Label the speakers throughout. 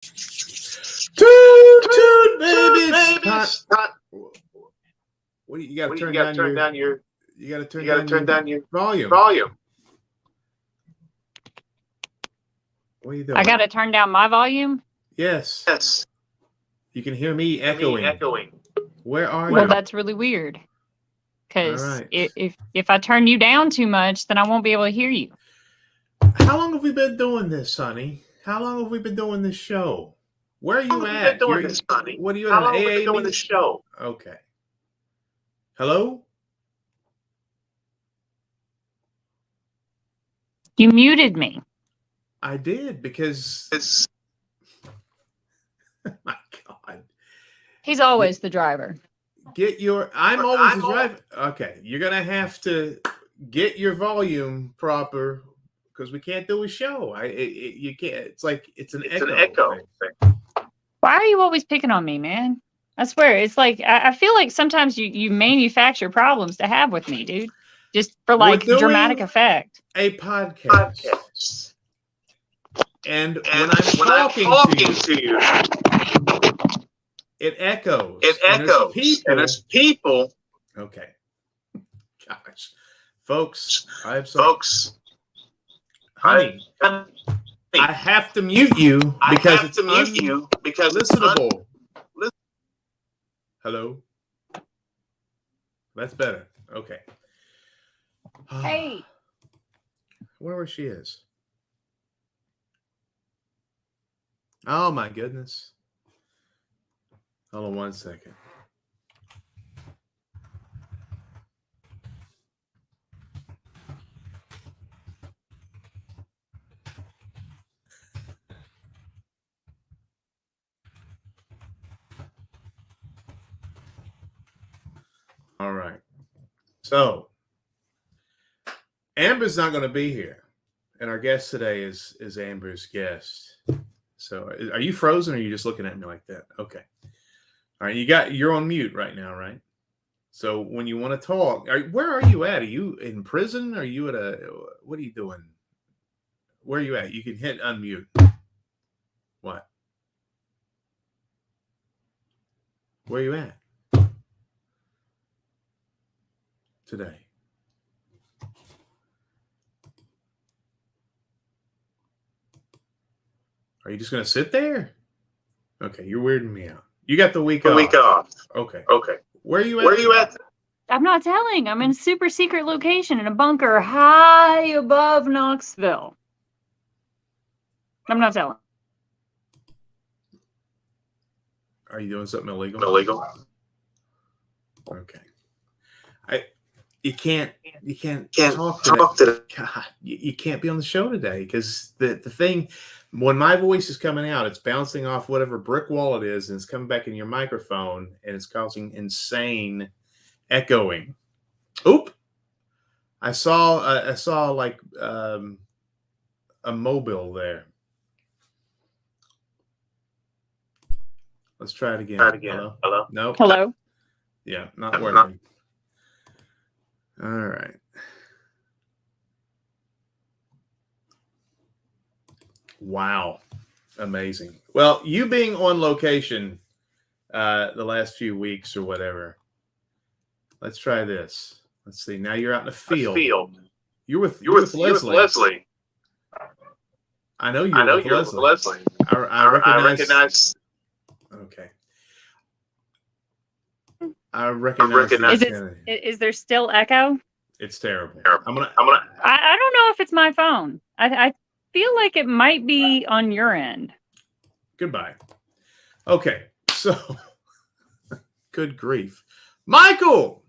Speaker 1: Toot, baby. It's hot. What you got to turn down your you got to turn down your volume. What are you doing?
Speaker 2: I got to turn down my volume?
Speaker 1: Yes. You can hear me echoing. Where are you?
Speaker 2: Well, that's really weird. Because if I turn you down too much, then I won't be able to hear you.
Speaker 1: How long have we been doing this, honey? How long have we been doing this show? Where are you at? What are you at? How long have we been doing this show? Okay. Hello?
Speaker 2: You muted me.
Speaker 1: I did because my God.
Speaker 2: He's always the driver.
Speaker 1: I'm always the driver. Okay, you're gonna have to get your volume proper because we can't do a show. You can't. It's like it's an echo thing.
Speaker 2: Why are you always picking on me, man? I swear, it's like I feel like sometimes you manufacture problems to have with me, dude. Just for like dramatic effect.
Speaker 1: A podcast. And when I'm talking to you, it echoes. And there's people. Okay. Gosh. Folks, I'm sorry. Honey, I have to mute you because it's listenable. Hello? That's better. Okay.
Speaker 2: Hey.
Speaker 1: I wonder where she is. Oh, my goodness. Hold on 1 second. All right. So, Amber's not going to be here. And our guest today is Amber's guest. So, are you frozen or are you just looking at me like that? Okay. All right. You're on mute right now, right? So, when you want to talk, where are you at? Are you in prison? Are you what are you doing? Where are you at? You can hit unmute. What? Where are you at? Today. Are you just going to sit there? Okay, you're weirding me out. You got the week off. Okay. Where are you at?
Speaker 2: I'm not telling. I'm in a super secret location in a bunker high above Knoxville. I'm not telling.
Speaker 1: Are you doing something illegal? Okay. You can't talk to God. You can't be on the show today because the thing, when my voice is coming out, it's bouncing off whatever brick wall it is, and it's coming back in your microphone, and it's causing insane echoing. Oop! I saw like a mobile there. Let's try it again. Hello? Nope.
Speaker 2: Hello?
Speaker 1: Yeah, not working. All right. Wow. Amazing. Well, you being on location the last few weeks or whatever. Let's try this. Let's see. Now you're out in the field. You're with Leslie. I know you're with Leslie. I recognize. Okay. I recognize.
Speaker 2: Is there still echo?
Speaker 1: It's terrible.
Speaker 2: I don't know if it's my phone. I feel like it might be on your end.
Speaker 1: Goodbye. Okay, so good grief, Michael.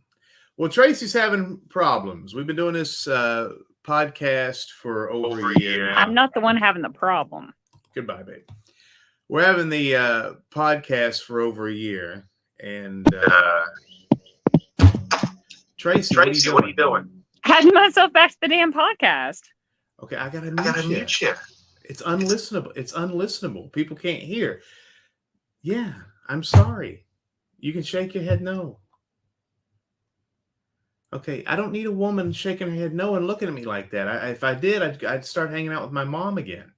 Speaker 1: Well, Tracy's having problems. We've been doing this podcast for over a year.
Speaker 2: I'm not the one having the problem.
Speaker 1: Goodbye, babe. We're having the podcast for over a year. And Tracy, what are you doing?
Speaker 2: Adding myself back to the damn podcast.
Speaker 1: Okay, I gotta mute you. It's unlistenable. People can't hear. Yeah, I'm sorry. You can shake your head no. Okay, I don't need a woman shaking her head no and looking at me like that. If I did, I'd start hanging out with my mom again.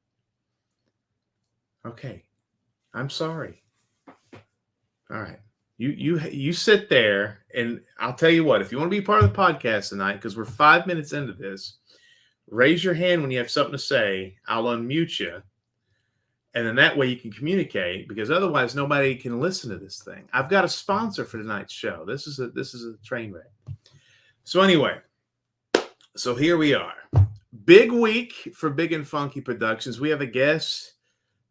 Speaker 1: Okay, I'm sorry. All right. You sit there, and I'll tell you what, if you want to be part of the podcast tonight, because we're 5 minutes into this, raise your hand when you have something to say. I'll unmute you. And then that way you can communicate, because otherwise nobody can listen to this thing. I've got a sponsor for tonight's show. This is a train wreck. So anyway, so here we are. Big week for Big and Funky Productions. We have a guest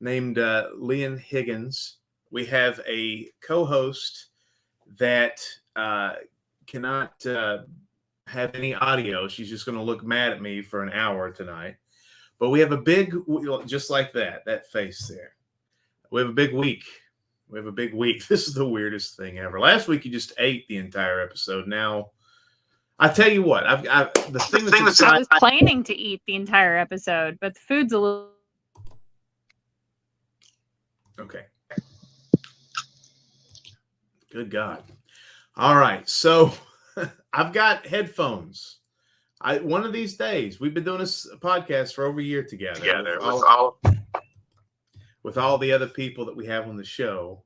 Speaker 1: named Liam Higgins. We have a co-host that cannot have any audio. She's just going to look mad at me for an hour tonight. But we have a big, just like that face there. We have a big week. This is the weirdest thing ever. Last week, you just ate the entire episode. Now, I tell you what, I was
Speaker 2: planning to eat the entire episode, but the food's a little.
Speaker 1: Okay. Good God. All right. So I've got headphones. One of these days, we've been doing this podcast for over a year together with all the other people that we have on the show.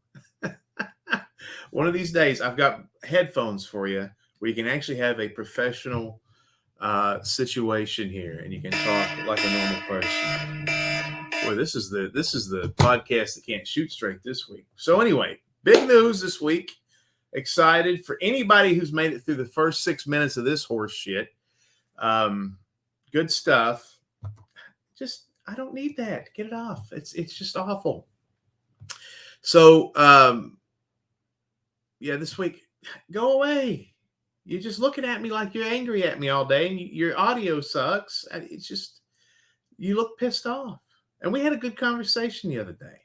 Speaker 1: One of these days, I've got headphones for you where you can actually have a professional situation here, and you can talk like a normal person. Boy, this is the podcast that can't shoot straight this week. So anyway, big news this week. Excited for anybody who's made it through the first 6 minutes of this horse shit. Good stuff. Just, I don't need that. Get it off. It's just awful. So, yeah, this week, go away. You're just looking at me like you're angry at me all day, and your audio sucks. It's just, you look pissed off. And we had a good conversation the other day,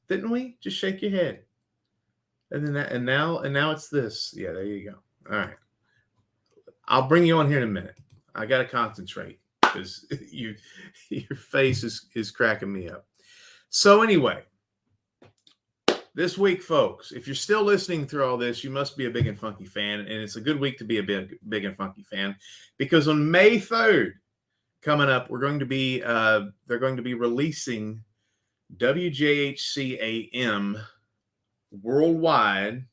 Speaker 1: didn't we? Just shake your head. And then and now it's this. Yeah, there you go. All right. I'll bring you on here in a minute. I got to concentrate because your face is cracking me up. So anyway, this week, folks, if you're still listening through all this, you must be a Big and Funky fan. And it's a good week to be a Big and Funky fan, because on May 3rd, coming up, they're going to be releasing WJHC AM worldwide.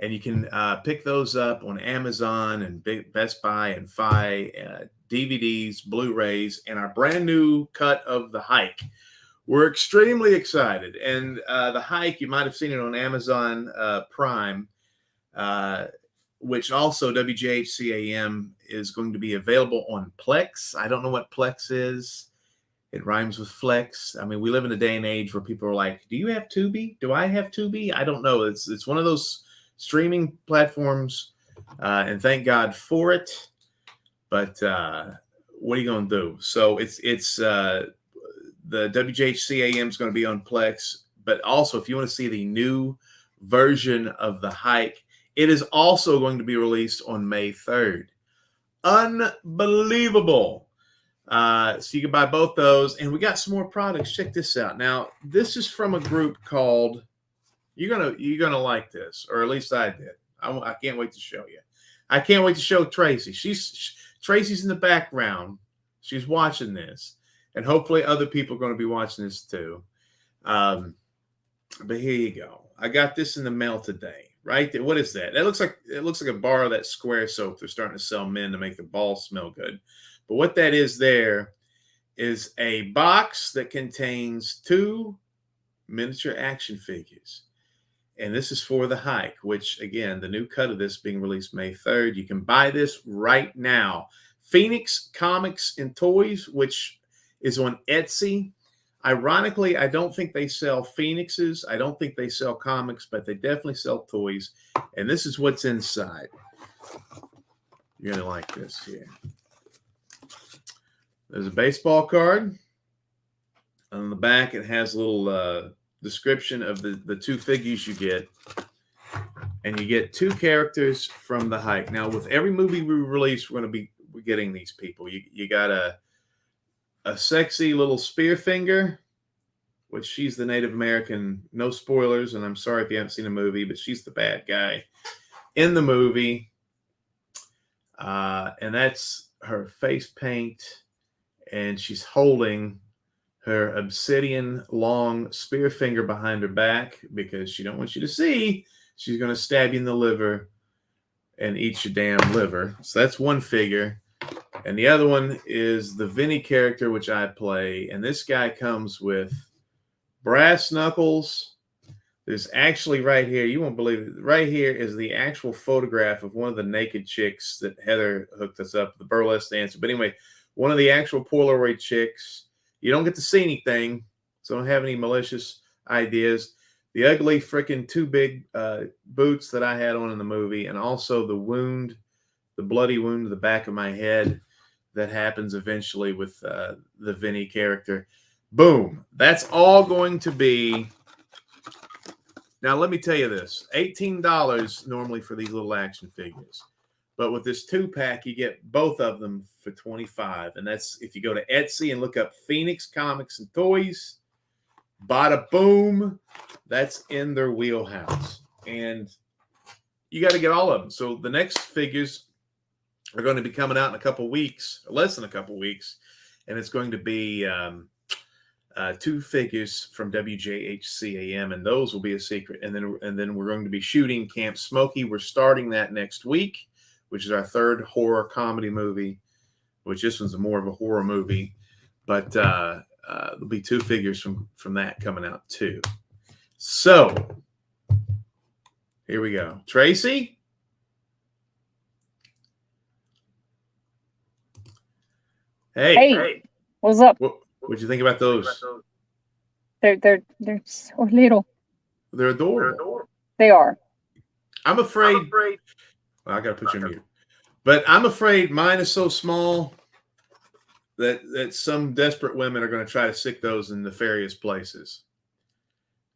Speaker 1: And you can pick those up on Amazon and Best Buy and DVDs, Blu-rays, and our brand new cut of The Hike. We're extremely excited. And The Hike, you might have seen it on Amazon Prime, which also WJHC AM is going to be available on Plex. I don't know what Plex is. It rhymes with flex. I mean, we live in a day and age where people are like, do you have Tubi? Do I have Tubi? I don't know. It's one of those streaming platforms, and thank God for it. But what are you going to do? So it's the WJHC AM is going to be on Plex. But also, if you want to see the new version of The Hike, it is also going to be released on May 3rd. Unbelievable. So you can buy both those, and we got some more products. Check this out. Now, this is from a group called, you're gonna like this, or at least I did. I can't wait to show you. I can't wait to show Tracy. Tracy's in the background. She's watching this, and hopefully other people are going to be watching this too. But here you go. I got this in the mail today. Right? What is that? It looks like a bar of that Square soap they're starting to sell men to make the balls smell good. But what that is there is a box that contains 2 miniature action figures. And this is for The Hike, which, again, the new cut of this being released May 3rd. You can buy this right now. Phoenix Comics and Toys, which is on Etsy. Ironically, I don't think they sell Phoenixes. I don't think they sell comics, but they definitely sell toys. And this is what's inside. You're going to like this here. There's a baseball card. On the back, it has a little description of the 2 figures you get. And you get 2 characters from The Hike. Now, with every movie we release, we're getting these people. You got a sexy little Spearfinger, which she's the Native American. No spoilers, and I'm sorry if you haven't seen the movie, but she's the bad guy in the movie. And that's her face paint, and she's holding her obsidian long spear finger behind her back because she don't want you to see. She's going to stab you in the liver and eat your damn liver. So that's one figure. And the other one is the Vinnie character, which I play. And this guy comes with brass knuckles. There's actually right here, you won't believe it, right here is the actual photograph of one of the naked chicks that Heather hooked us up, the burlesque dancer. But anyway, one of the actual Polaroid chicks. You don't get to see anything, so don't have any malicious ideas. The ugly freaking two big boots that I had on in the movie, and also the wound, the bloody wound to the back of my head that happens eventually with the Vinnie character. Boom. That's all going to be... Now, let me tell you this. $18 normally for these little action figures. But with this 2-pack, you get both of them for $25. And that's if you go to Etsy and look up Phoenix Comics and Toys. Bada boom. That's in their wheelhouse. And you got to get all of them. So the next figures are going to be coming out in a couple weeks, less than a couple weeks. And it's going to be... 2 figures from WJHC AM, and those will be a secret. And then we're going to be shooting Camp Smokey. We're starting that next week, which is our 3rd horror comedy movie, which this one's more of a horror movie. But there'll be 2 figures from that coming out too. So here we go. Tracy?
Speaker 2: Hey. What's up?
Speaker 1: What'd you think about those?
Speaker 2: They're so little.
Speaker 1: They're adorable.
Speaker 2: They are.
Speaker 1: I'm afraid. Well, I gotta put you on mute. But I'm afraid mine is so small that some desperate women are going to try to stick those in nefarious places.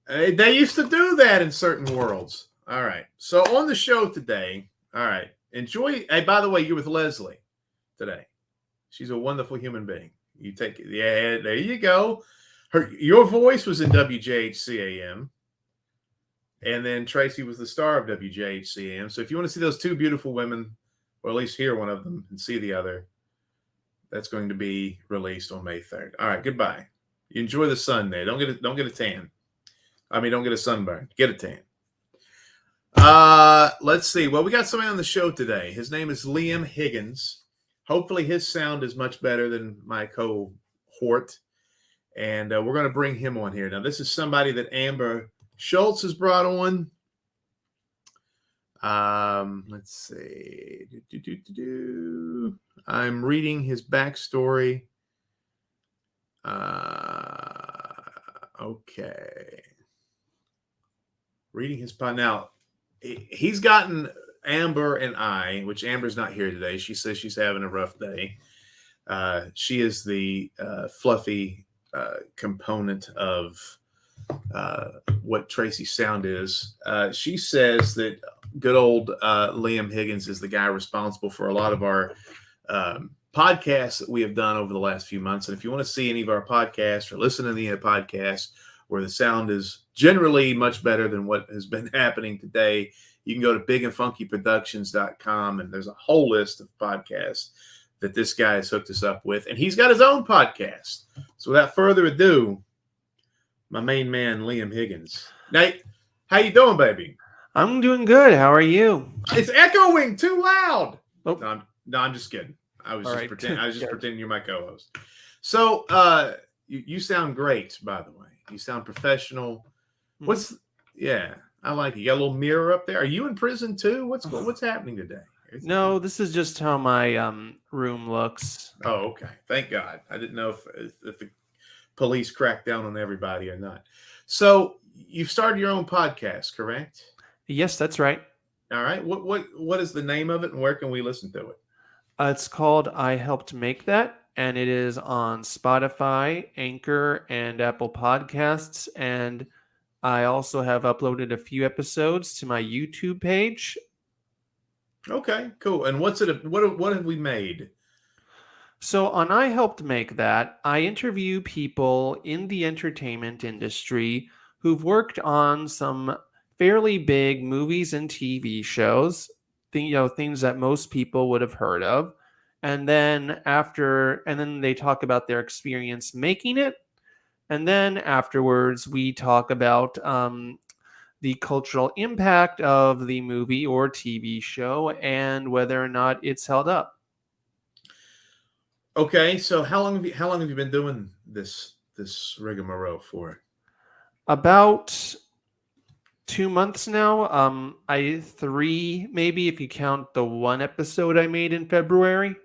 Speaker 1: They used to do that in certain worlds. All right. So on the show today, all right. Enjoy. Hey, by the way, you're with Leslie today. She's a wonderful human being. You take it. Yeah, there you go. Your voice was in WJHC AM. And then Tracy was the star of WJHC AM. So if you want to see those 2 beautiful women, or at least hear one of them and see the other, that's going to be released on May 3rd. All right, goodbye. You enjoy the sun there. Don't get a tan. I mean, don't get a sunburn. Get a tan. Let's see. Well, we got somebody on the show today. His name is Liam Higgins. Hopefully his sound is much better than my cohort. And we're going to bring him on here. Now, this is somebody that Amber Schultz has brought on. Let's see. I'm reading his backstory. Okay. Reading his now. He's gotten Amber and I, which Amber's not here today. She says she's having a rough day. She is the fluffy component of what Tracy's sound is. She says that good old Liam Higgins is the guy responsible for a lot of our podcasts that we have done over the last few months. And if you want to see any of our podcasts or listen to any of the podcasts where the sound is generally much better than what has been happening today, you can go to bigandfunkyproductions.com, and there's a whole list of podcasts that this guy has hooked us up with. And he's got his own podcast. So without further ado, my main man, Liam Higgins. Nate, how you doing, baby?
Speaker 3: I'm doing good. How are you?
Speaker 1: It's echoing too loud.
Speaker 3: Oh.
Speaker 1: No, I'm just kidding. I was just pretending. I was just pretending you're my co-host. So you sound great, by the way. You sound professional. Yeah, I like it. You got a little mirror up there. Are you in prison too? What's happening today?
Speaker 3: No, this is just how my room looks.
Speaker 1: Oh, okay. Thank God. I didn't know if the police cracked down on everybody or not. So you've started your own podcast, correct?
Speaker 3: Yes, that's right.
Speaker 1: All right. What is the name of it, and where can we listen to it?
Speaker 3: It's called I Helped Make That, and it is on Spotify, Anchor, and Apple Podcasts. And I also have uploaded a few episodes to my YouTube page.
Speaker 1: Okay, cool. And what have we made?
Speaker 3: So on I Helped Make That, I interview people in the entertainment industry who've worked on some fairly big movies and TV shows, things that most people would have heard of. And then they talk about their experience making it, And then afterwards, we talk about the cultural impact of the movie or TV show and whether or not it's held up.
Speaker 1: Okay, so how long have you been doing this rigmarole for?
Speaker 3: About 2 months now. I 3 maybe if you count the one episode I made in February.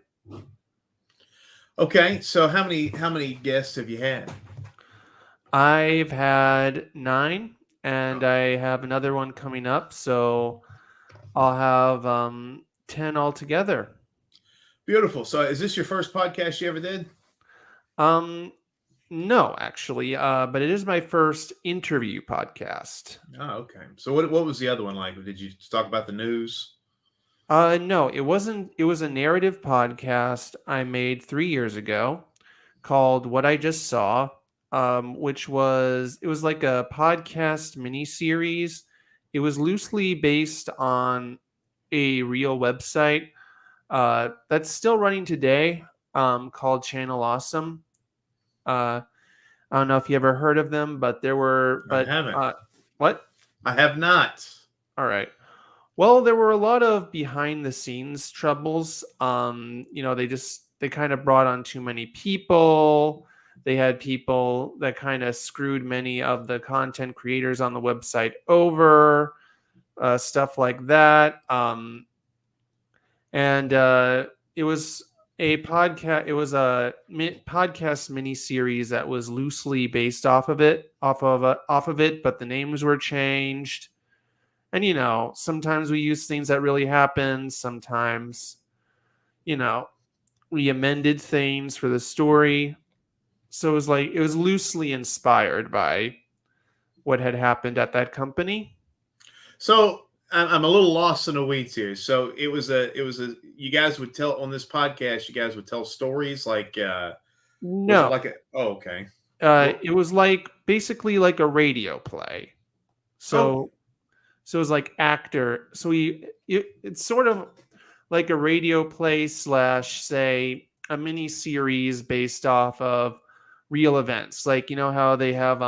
Speaker 1: Okay, so how many guests have you had?
Speaker 3: I've had 9, and I have another one coming up, so I'll have 10 altogether.
Speaker 1: Beautiful. So is this your first podcast you ever did?
Speaker 3: No, actually, but it is my first interview podcast.
Speaker 1: Oh, okay. So what was the other one like? Did you talk about the news?
Speaker 3: No, it wasn't. It was a narrative podcast I made 3 years ago called What I Just Saw, which was like a podcast miniseries. It was loosely based on a real website that's still running today, called Channel Awesome. I don't know if you ever heard of them, but there were. But
Speaker 1: I haven't.
Speaker 3: What?
Speaker 1: I have not.
Speaker 3: All right. Well, there were a lot of behind the scenes troubles. They kind of brought on too many people. They had people that kind of screwed many of the content creators on the website over, stuff like that. It was a podcast. It was a podcast mini series that was loosely based off of it. But the names were changed. And, sometimes we use things that really happened. Sometimes, we amended things for the story. So it was loosely inspired by what had happened at that company.
Speaker 1: So I'm a little lost in the weeds here. So you guys would tell on this podcast, you guys would tell stories like,
Speaker 3: no,
Speaker 1: okay.
Speaker 3: It was basically like a radio play. So it was like actor. So it's sort of like a radio play / say a mini series based off of real events. Like, how they have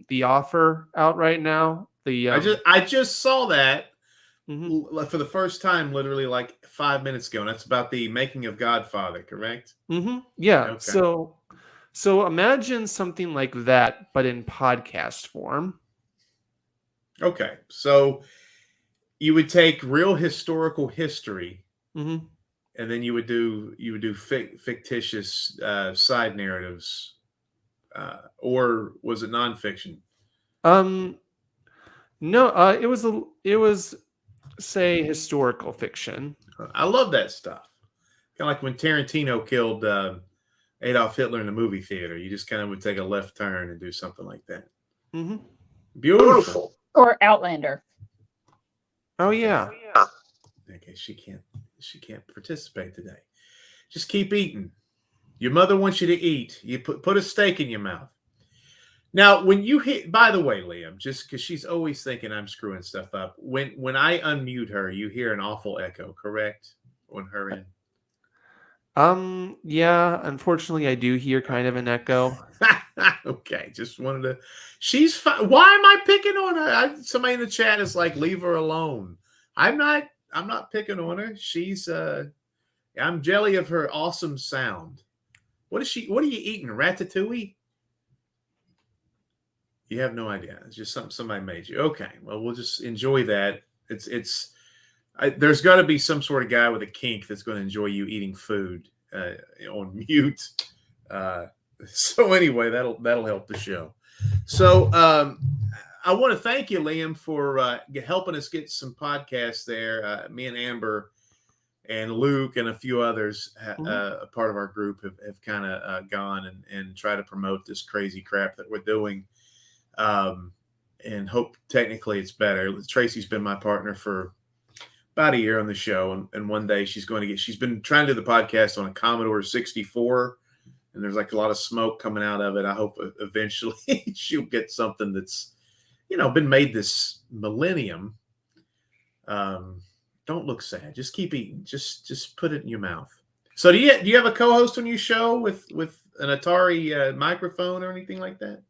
Speaker 3: The Offer out right now.
Speaker 1: I just saw that
Speaker 3: mm-hmm.
Speaker 1: for the first time, literally like 5 minutes ago. And that's about the making of Godfather, correct?
Speaker 3: Mm-hmm. Yeah.
Speaker 1: Okay.
Speaker 3: So imagine something like that, but in podcast form.
Speaker 1: Okay. So you would take real historical history,
Speaker 3: mm-hmm.
Speaker 1: and then you would do fictitious side narratives, or was it nonfiction?
Speaker 3: No, it was say historical fiction.
Speaker 1: I love that stuff. Kind of like when Tarantino killed Adolf Hitler in the movie theater. You just kind of would take a left turn and do something like that.
Speaker 3: Mm-hmm.
Speaker 1: Beautiful.
Speaker 2: Or Outlander.
Speaker 3: Oh yeah.
Speaker 1: Okay, she can't participate today. Just keep eating. Your mother wants you to eat. You put a steak in your mouth. Now, when you hit, by the way, Liam, just because she's always thinking I'm screwing stuff up. When I unmute her, you hear an awful echo, correct? On her end.
Speaker 3: Yeah, unfortunately I do hear kind of an echo.
Speaker 1: Okay, just wanted to. She's fine. Why am I picking on her? Somebody in the chat is like, leave her alone. I'm not picking on her. She's I'm jelly of her awesome sound. What are you eating? Ratatouille? You have no idea. It's just something somebody made you. Okay, well, we'll just enjoy that. There's got to be some sort of guy with a kink that's going to enjoy you eating food on mute. So anyway, that'll help the show. So I want to thank you, Liam, for helping us get some podcasts there. Me and Amber and Luke and a few others, a part of our group, have kind of gone and tried to promote this crazy crap that we're doing. And hope technically it's better. Tracy's been my partner for about a year on the show, and one day she's been trying to do the podcast on a Commodore 64, and there's like a lot of smoke coming out of it. I hope eventually she'll get something that's, been made this millennium. Don't look sad. Just keep eating. Just put it in your mouth. So do you have a co-host on your show with an Atari microphone or anything like that?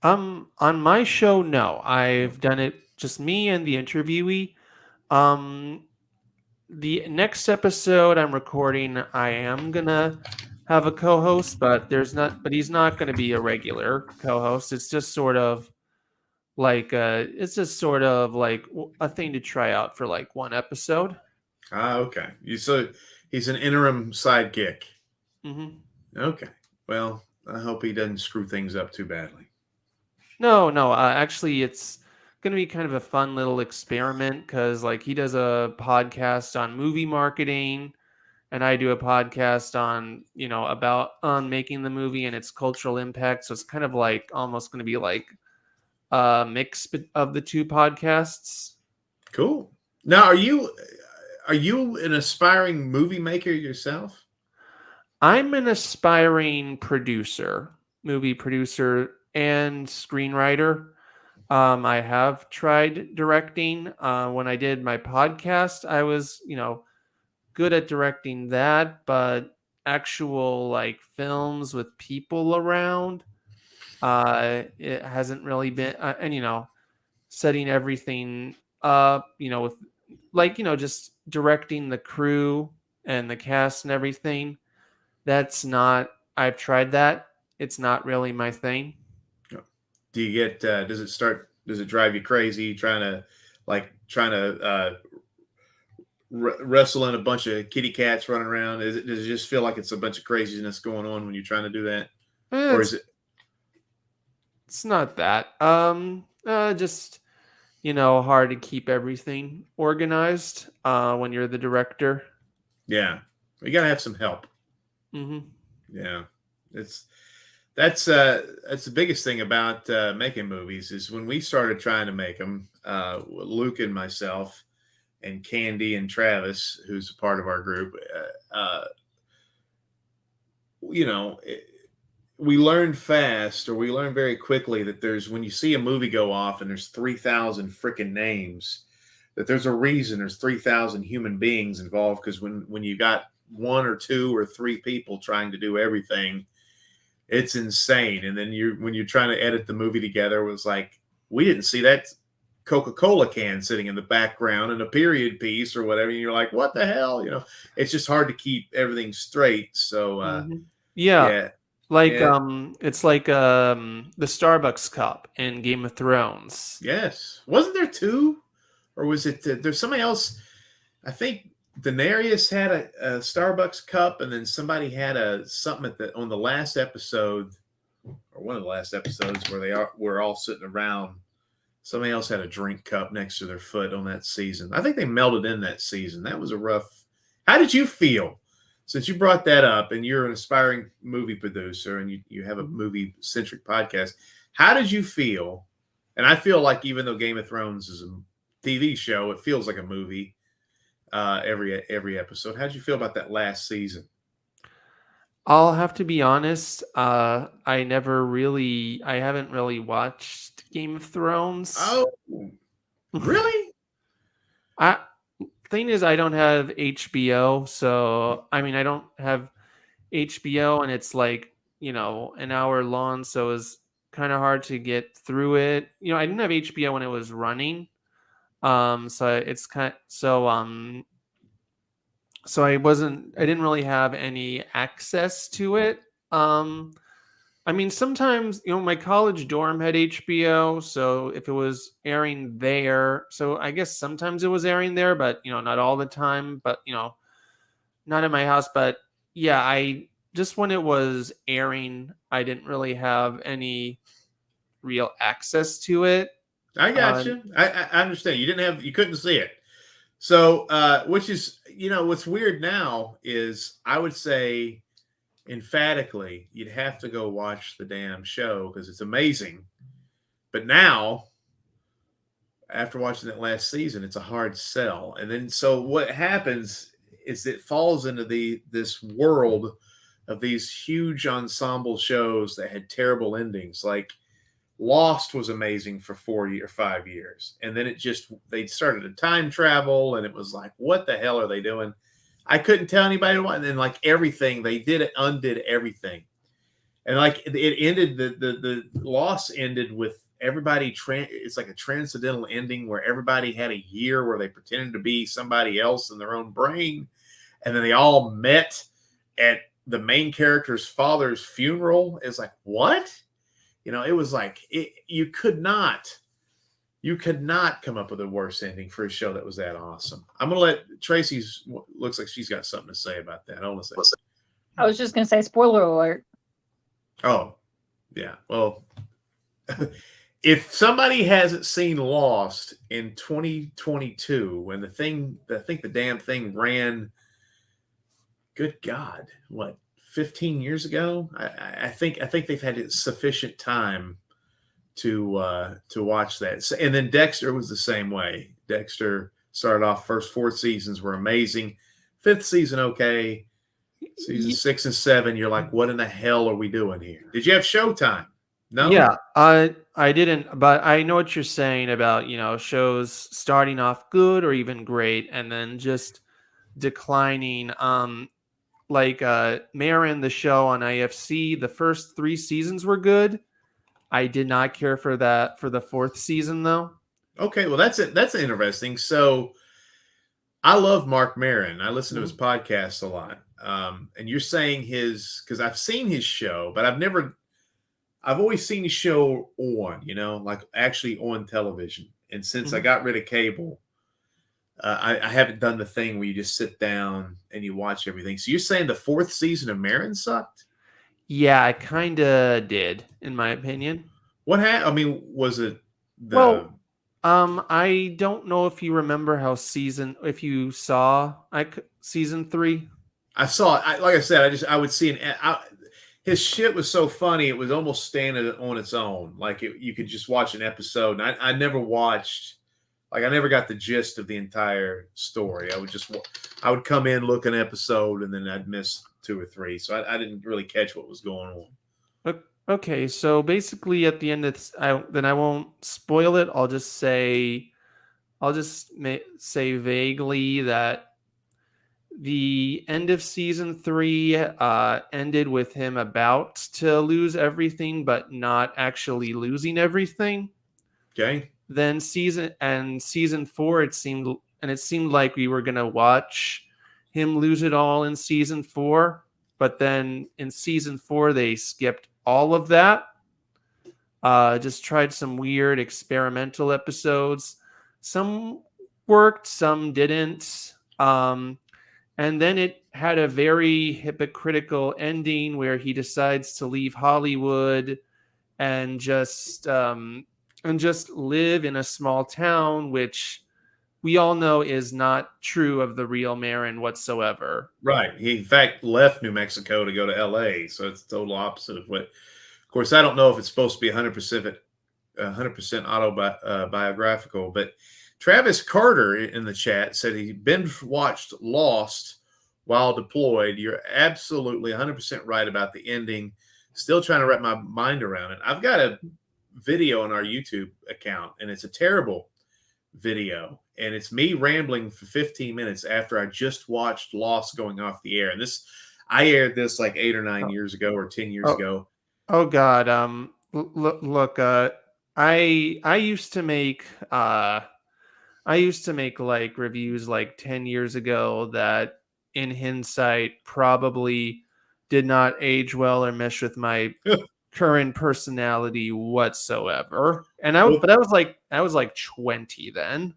Speaker 3: On my show, no. I've done it just me and the interviewee. Um, the next episode I'm recording, I am gonna have a co-host, but he's not gonna be a regular co-host. It's just sort of like a thing to try out for like one episode.
Speaker 1: Ah, okay. So he's an interim sidekick.
Speaker 3: Mm-hmm.
Speaker 1: Okay. Well, I hope he doesn't screw things up too badly.
Speaker 3: No. Actually, it's gonna be kind of a fun little experiment because like he does a podcast on movie marketing, and I do a podcast on about on making the movie and its cultural impact. So it's kind of like almost going to be like a mix of the two podcasts.
Speaker 1: Cool. Now, are you an aspiring movie maker yourself?
Speaker 3: I'm an aspiring movie producer and screenwriter. I have tried directing. When I did my podcast, I was, good at directing that, but actual like films with people around, it hasn't really been, and setting everything up, with like, just directing the crew and the cast and everything. I've tried that. It's not really my thing.
Speaker 1: Do you get, does it drive you crazy trying to wrestle in a bunch of kitty cats running around? Does it just feel like it's a bunch of craziness going on when you're trying to do that? Or is it?
Speaker 3: It's not that. Just hard to keep everything organized when you're the director.
Speaker 1: Yeah, you gotta have some help.
Speaker 3: Mm-hmm.
Speaker 1: Yeah, that's the biggest thing about making movies is when we started trying to make them. Luke and myself, and Candy and Travis, who's a part of our group, we learned fast, or we learned very quickly that when you see a movie go off and there's 3,000 freaking names, that there's a reason there's 3,000 human beings involved. Because when you got one or two or three people trying to do everything, it's insane. And then when you're trying to edit the movie together, it was like, we didn't see that Coca-Cola can sitting in the background in a period piece or whatever. And you're like, what the hell? It's just hard to keep everything straight. So,
Speaker 3: yeah. It's like the Starbucks cup in Game of Thrones.
Speaker 1: Yes. Wasn't there two? Or was it, there's somebody else? I think Daenerys had a Starbucks cup, and then somebody had something on the last episode, or one of the last episodes where we're all sitting around. Somebody else had a drink cup next to their foot on that season. I think they melded in that season. That was a rough. How did you feel? Since you brought that up and you're an aspiring movie producer and you have a movie-centric podcast, how did you feel? And I feel like even though Game of Thrones is a TV show, it feels like a movie every episode. How did you feel about that last season?
Speaker 3: I'll have to be honest. I haven't really watched Game of Thrones.
Speaker 1: Oh, really?
Speaker 3: Thing is, I don't have HBO, so I don't have HBO, and it's like an hour long, so it's kind of hard to get through it. I didn't have HBO when it was running, so it's so I didn't really have any access to it. Sometimes, my college dorm had HBO, so if it was airing there, so I guess sometimes it was airing there, but, not all the time, but, not in my house. But yeah, just when it was airing, I didn't really have any real access to it.
Speaker 1: I got you. I understand. You couldn't see it. So, which is, what's weird now is I would say emphatically, you'd have to go watch the damn show because it's amazing. But now, after watching that last season, it's a hard sell. And then, so what happens is it falls into this world of these huge ensemble shows that had terrible endings. Like Lost was amazing for 4 or 5 years. And then they started a time travel, and it was like, what the hell are they doing? I couldn't tell anybody what. And then like everything they did, it undid everything. And like it ended, the loss ended with everybody. It's like a transcendental ending where everybody had a year where they pretended to be somebody else in their own brain, and then they all met at the main character's father's funeral. It's like, what? It was like you could not come up with a worse ending for a show that was that awesome. I'm gonna let Tracy's looks like she's got something to say about that.
Speaker 2: I was just gonna say, spoiler alert.
Speaker 1: Oh, yeah. Well, if somebody hasn't seen Lost in 2022, when I think the damn thing ran, good God, what, 15 years ago? I think they've had sufficient time to watch that. And then Dexter was the same way. Dexter started off, first 4 seasons were amazing. 5th season, okay. Season 6 and 7, you're like, what in the hell are we doing here? Did you have Showtime? No?
Speaker 3: Yeah, I didn't, but I know what you're saying about, shows starting off good or even great and then just declining. Like Marin, the show on IFC, the first 3 seasons were good. I did not care for that for the 4th season though.
Speaker 1: Okay, well that's it. That's interesting. So I love Mark Maron. I listen to his podcast a lot. And you're saying because I've seen his show, but I've always seen his show on, like actually on television. And since I got rid of cable, I haven't done the thing where you just sit down and you watch everything. So you're saying the 4th season of Marin sucked?
Speaker 3: Yeah, it kind of did, in my opinion.
Speaker 1: What happened? I mean, was it
Speaker 3: I don't know if you remember if you saw season 3.
Speaker 1: I saw it. Like I said, I would see his shit was so funny. It was almost standing on its own. Like you could just watch an episode. And I never watched, like I never got the gist of the entire story. I would come in, look an episode, and then I'd miss 2 or 3. So I didn't really catch what was going on.
Speaker 3: Okay, so basically at the end of this, then I won't spoil it. I'll just say vaguely that the end of season 3 ended with him about to lose everything, but not actually losing everything.
Speaker 1: Okay.
Speaker 3: Then season 4, it seemed like we were gonna watch him lose it all in season 4, but then in season 4 they skipped all of that. Just tried some weird experimental episodes. Some worked, some didn't. And then it had a very hypocritical ending where he decides to leave Hollywood and just live in a small town, which we all know is not true of the real Marin whatsoever.
Speaker 1: Right. He, in fact, left New Mexico to go to L.A., so it's the total opposite of what... Of course, I don't know if it's supposed to be 100% autobiographical, but Travis Carter in the chat said he binge-watched Lost while deployed. You're absolutely 100% right about the ending. Still trying to wrap my mind around it. I've got a video on our YouTube account, and it's a terrible video, and it's me rambling for 15 minutes after I just watched Lost going off the air. And I aired this like 8 or 9 years ago or 10 years ago.
Speaker 3: Oh God. Look, I used to make like reviews like 10 years ago that in hindsight probably did not age well or mesh with my current personality whatsoever. And I was like 20 then.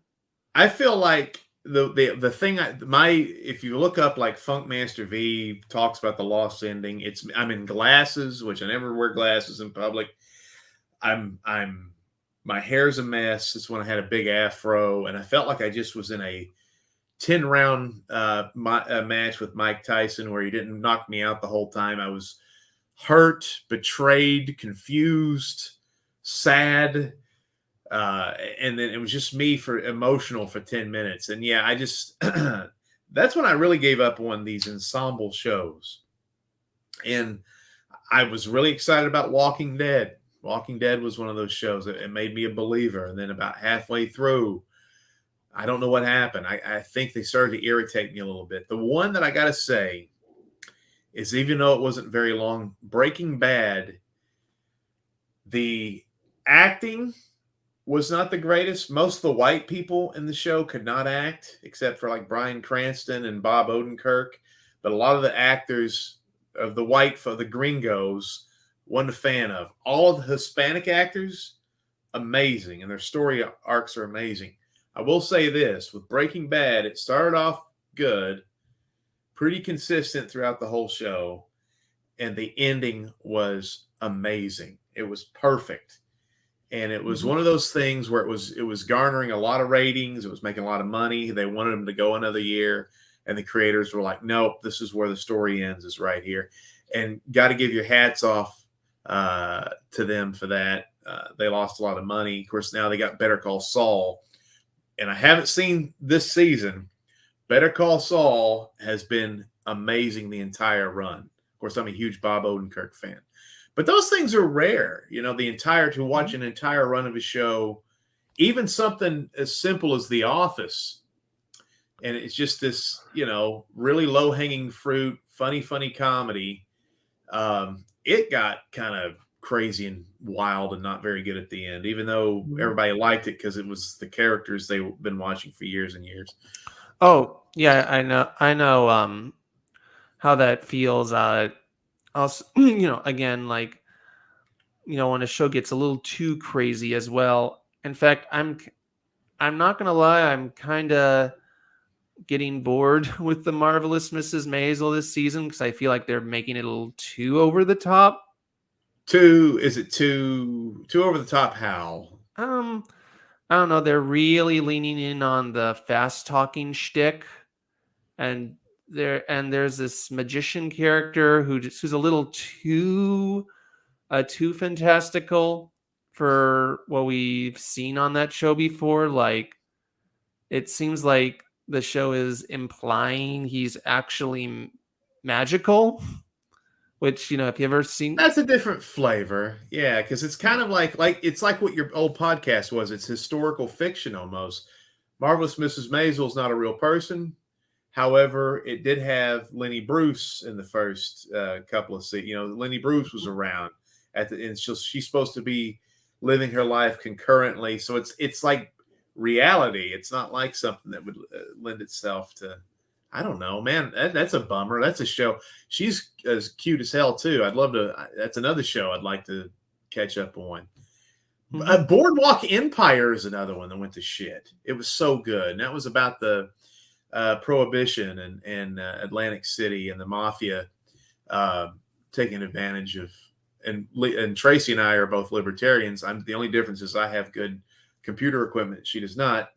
Speaker 3: I
Speaker 1: feel like the thing if you look up like Funkmaster V talks about the Lost ending, I'm in glasses, which I never wear glasses in public. My hair's a mess. It's when I had a big afro, and I felt like I just was in a 10-round match with Mike Tyson where he didn't knock me out the whole time. I was hurt, betrayed, confused, sad. And then it was just me emotional for 10 minutes. And yeah, I just, that's when I really gave up on these ensemble shows. And I was really excited about Walking Dead. Walking Dead was one of those shows that it made me a believer. And then about halfway through, I don't know what happened. I think they started to irritate me a little bit. The one that I got to say is even though it wasn't very long, Breaking Bad, the acting was not the greatest. Most of the white people in the show could not act, except for like Bryan Cranston and Bob Odenkirk. But a lot of the actors of the gringos, wasn't a fan of. All of the Hispanic actors, amazing, and their story arcs are amazing. I will say this, with Breaking Bad, it started off good, pretty consistent throughout the whole show, and the ending was amazing. It was perfect. And it was one of those things where it was garnering a lot of ratings. It was making a lot of money. They wanted them to go another year. And the creators were like, nope, this is where the story ends, is right here. And got to give your hats off to them for that. They lost a lot of money. Of course, now they got Better Call Saul. And I haven't seen this season. Better Call Saul has been amazing the entire run. Of course, I'm a huge Bob Odenkirk fan. But those things are rare, to watch an entire run of a show, even something as simple as The Office. And it's just this, really low-hanging fruit, funny comedy. It got kind of crazy and wild and not very good at the end, even though everybody liked it because it was the characters they've been watching for years and years.
Speaker 3: Oh, yeah, I know how that feels. Also, again, like, when a show gets a little too crazy as well. In fact, I'm not gonna lie, I'm kind of getting bored with the Marvelous Mrs. Maisel this season because I feel like they're making it a little too over the top.
Speaker 1: Is it too over the top? How?
Speaker 3: I don't know. They're really leaning in on the fast talking shtick, and there's this magician character who's a little too fantastical for what we've seen on that show before. Like, it seems like the show is implying he's actually magical, which, if you ever seen,
Speaker 1: that's a different flavor. Yeah, because it's kind of like it's like what your old podcast was. It's historical fiction almost. Marvelous Mrs. Maisel is not a real person. However, it did have Lenny Bruce in the first couple of seasons. Lenny Bruce was around and she's supposed to be living her life concurrently. So it's like reality. It's not like something that would lend itself to, I don't know, man. That's a bummer. That's a show. She's as cute as hell too. I'd love to. That's another show I'd like to catch up on. Boardwalk Empire is another one that went to shit. It was so good. And that was about the prohibition and Atlantic City and the mafia taking advantage of. And Tracy and I are both libertarians. The only difference is I have good computer equipment. She does not.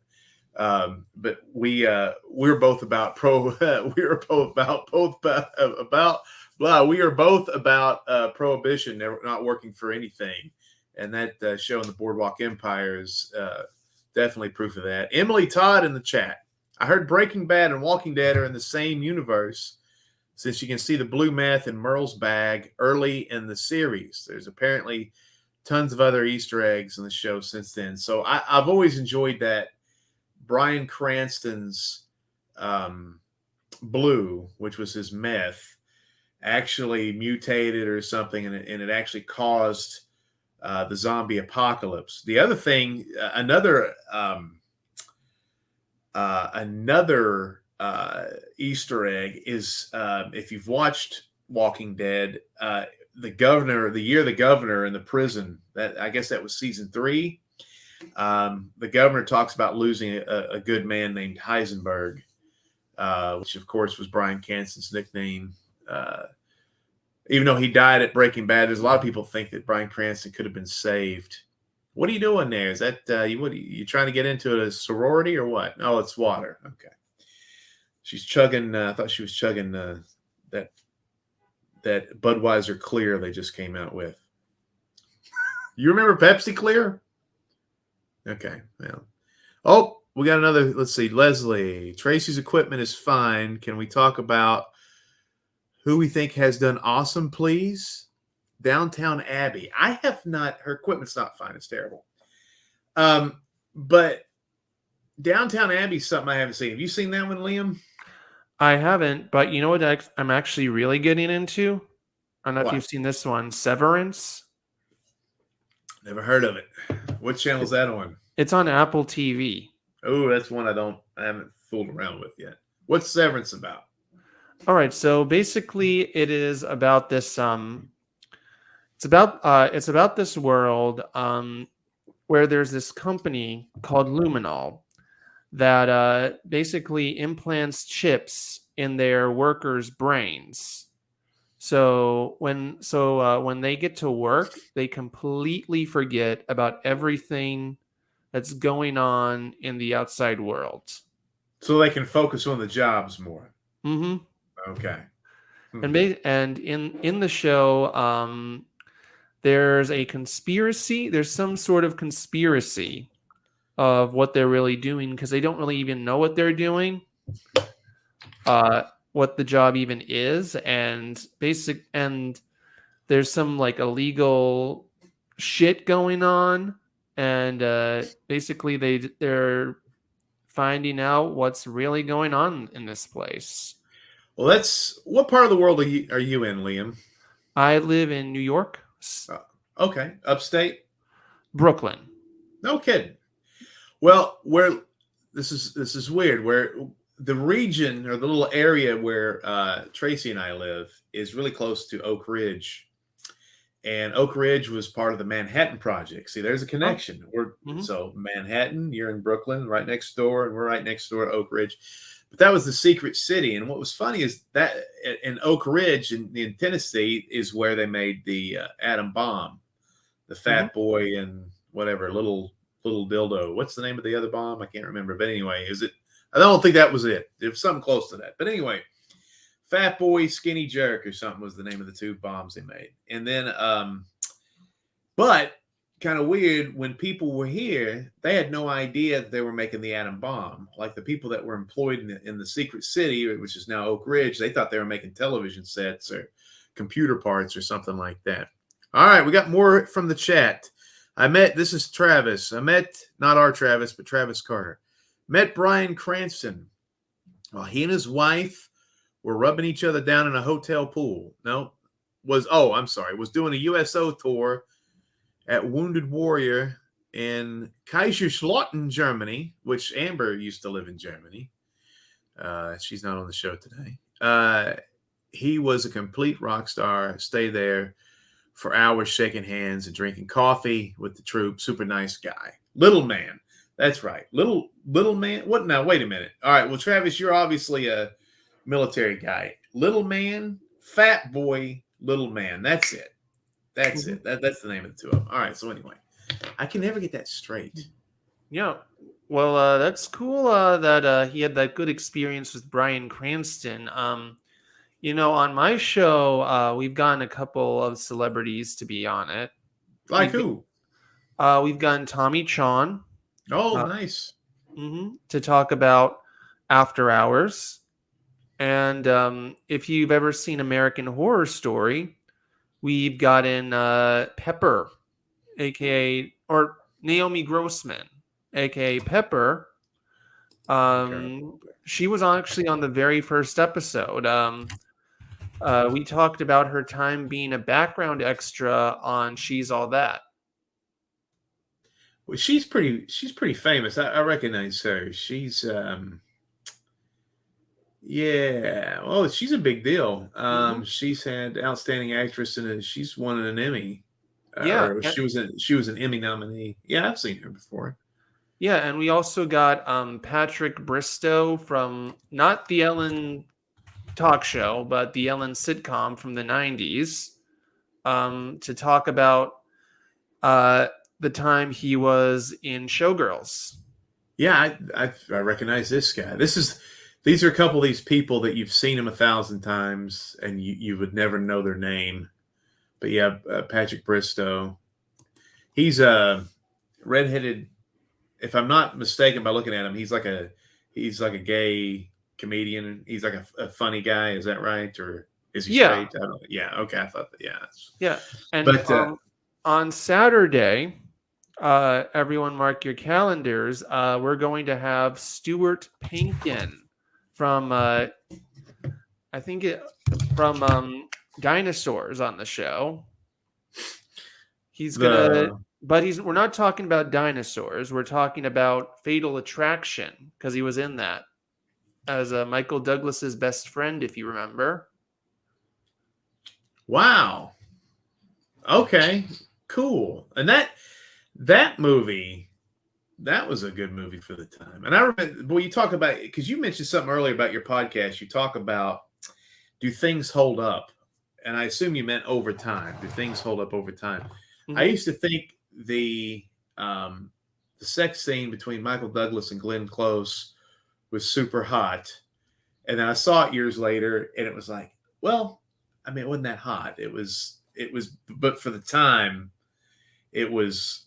Speaker 1: But we're both about we are both about prohibition not working for anything. And that show in the Boardwalk Empire is definitely proof of that. Emily Todd in the chat. I heard Breaking Bad and Walking Dead are in the same universe, since you can see the blue meth in Merle's bag early in the series. There's apparently tons of other Easter eggs in the show since then. So I've always enjoyed that. Bryan Cranston's blue, which was his meth, actually mutated or something, and it actually caused the zombie apocalypse. The other thing, another Easter egg is if you've watched Walking Dead, the year the governor in the prison, that I guess that was season 3. The governor talks about losing a good man named Heisenberg, which of course was Bryan Cranston's nickname. Even though he died at Breaking Bad, there's a lot of people think that Bryan Cranston could have been saved. What are you doing there? Is that you trying to get into a sorority or what? Oh, it's water. Okay. She's chugging. I thought she was chugging that Budweiser Clear they just came out with. You remember Pepsi Clear? Okay. Well. Oh, we got another. Let's see. Leslie. Tracy's equipment is fine. Can we talk about who we think has done awesome, please? Downtown Abbey. I have not. Her equipment's not fine. It's terrible. But Downtown Abbey is something I haven't seen. Have you seen that one, Liam?
Speaker 3: I haven't, but you know what I'm actually really getting into? I don't know if
Speaker 1: What?
Speaker 3: you've seen this one, Severance.
Speaker 1: Never heard of it. What channel is that on?
Speaker 3: It's on Apple TV.
Speaker 1: Oh, that's one I haven't fooled around with yet. What's Severance about?
Speaker 3: All right, so basically it is about this it's about this world where there's this company called Luminol that basically implants chips in their workers' brains. So when they get to work, they completely forget about everything that's going on in the outside world.
Speaker 1: So they can focus on the jobs more.
Speaker 3: Mm-hmm.
Speaker 1: Okay.
Speaker 3: And in the show, there's a conspiracy. There's some sort of conspiracy of what they're really doing because they don't really even know what they're doing, what the job even is, and there's some like illegal shit going on, and basically they're finding out what's really going on in this place.
Speaker 1: Well, that's what part of the world are you in, Liam?
Speaker 3: I live in New York.
Speaker 1: Okay, upstate,
Speaker 3: Brooklyn.
Speaker 1: No kidding. Well, where this is weird. Where the region or the little area where Tracy and I live is really close to Oak Ridge, and Oak Ridge was part of the Manhattan Project. See, there's a connection. So Manhattan, you're in Brooklyn, right next door, and we're right next door to Oak Ridge. But that was the secret city. And what was funny is that in Oak Ridge in Tennessee is where they made the atom bomb, the Fat Boy and whatever, little dildo. What's the name of the other bomb? I can't remember. But anyway, I don't think that was it. It was something close to that. But anyway, Fat Boy, Skinny Jerk or something was the name of the two bombs they made. And then, but kind of weird, when people were here, they had no idea that they were making the atom bomb. Like the people that were employed in the secret city, which is now Oak Ridge, they thought they were making television sets or computer parts or something like that. All right, we got more from the chat. This is Travis. Not our Travis, but Travis Carter. Met Bryan Cranston while he and his wife were rubbing each other down in a hotel pool. Was doing a USO tour at Wounded Warrior in Kaiserslautern, Germany, which Amber used to live in Germany. She's not on the show today. He was a complete rock star. Stay there for hours shaking hands and drinking coffee with the troop. Super nice guy. Little man. That's right. Little man. What now? Wait a minute. All right. Well, Travis, you're obviously a military guy. Little man, fat boy, little man. That's it. That's it. That's the name of the two of them. All right. So anyway, I can never get that straight.
Speaker 3: Yeah. Well, that's cool that he had that good experience with Bryan Cranston. On my show, we've gotten a couple of celebrities to be on it.
Speaker 1: Like who?
Speaker 3: We've gotten Tommy Chon.
Speaker 1: Oh, nice.
Speaker 3: To talk about After Hours. And if you've ever seen American Horror Story, we've gotten Pepper, or Naomi Grossman, aka Pepper. She was actually on the very first episode. We talked about her time being a background extra on She's All That.
Speaker 1: Well, she's pretty famous. I recognize her. She's she's a big deal. She's had Outstanding Actress and she's won an Emmy. She was an Emmy nominee. Yeah, I've seen her before.
Speaker 3: Yeah, and we also got Patrick Bristow from not the Ellen talk show, but the Ellen sitcom from the 90s, to talk about the time he was in Showgirls.
Speaker 1: Yeah, I recognize this guy. These are a couple of these people that you've seen them 1,000 times and you would never know their name. But yeah, Patrick Bristow. He's a redheaded. If I'm not mistaken by looking at him, he's like a gay comedian. He's like a funny guy. Is that right? Or is he straight? I don't know. Yeah. Okay. I thought that. Yeah.
Speaker 3: Yeah. And on Saturday, everyone mark your calendars. We're going to have Stuart Pinkin from I think from Dinosaurs on the show. He's we're not talking about Dinosaurs. We're talking about Fatal Attraction because he was in that as Michael Douglas's best friend, if you remember.
Speaker 1: Wow. Okay. Cool. And that movie, that was a good movie for the time. And I remember, boy, you talk about, because you mentioned something earlier about your podcast. You talk about, do things hold up? And I assume you meant over time. Do things hold up over time? Mm-hmm. I used to think the sex scene between Michael Douglas and Glenn Close was super hot. And then I saw it years later, and it was like, well, I mean, it wasn't that hot. It was, but for the time, it was,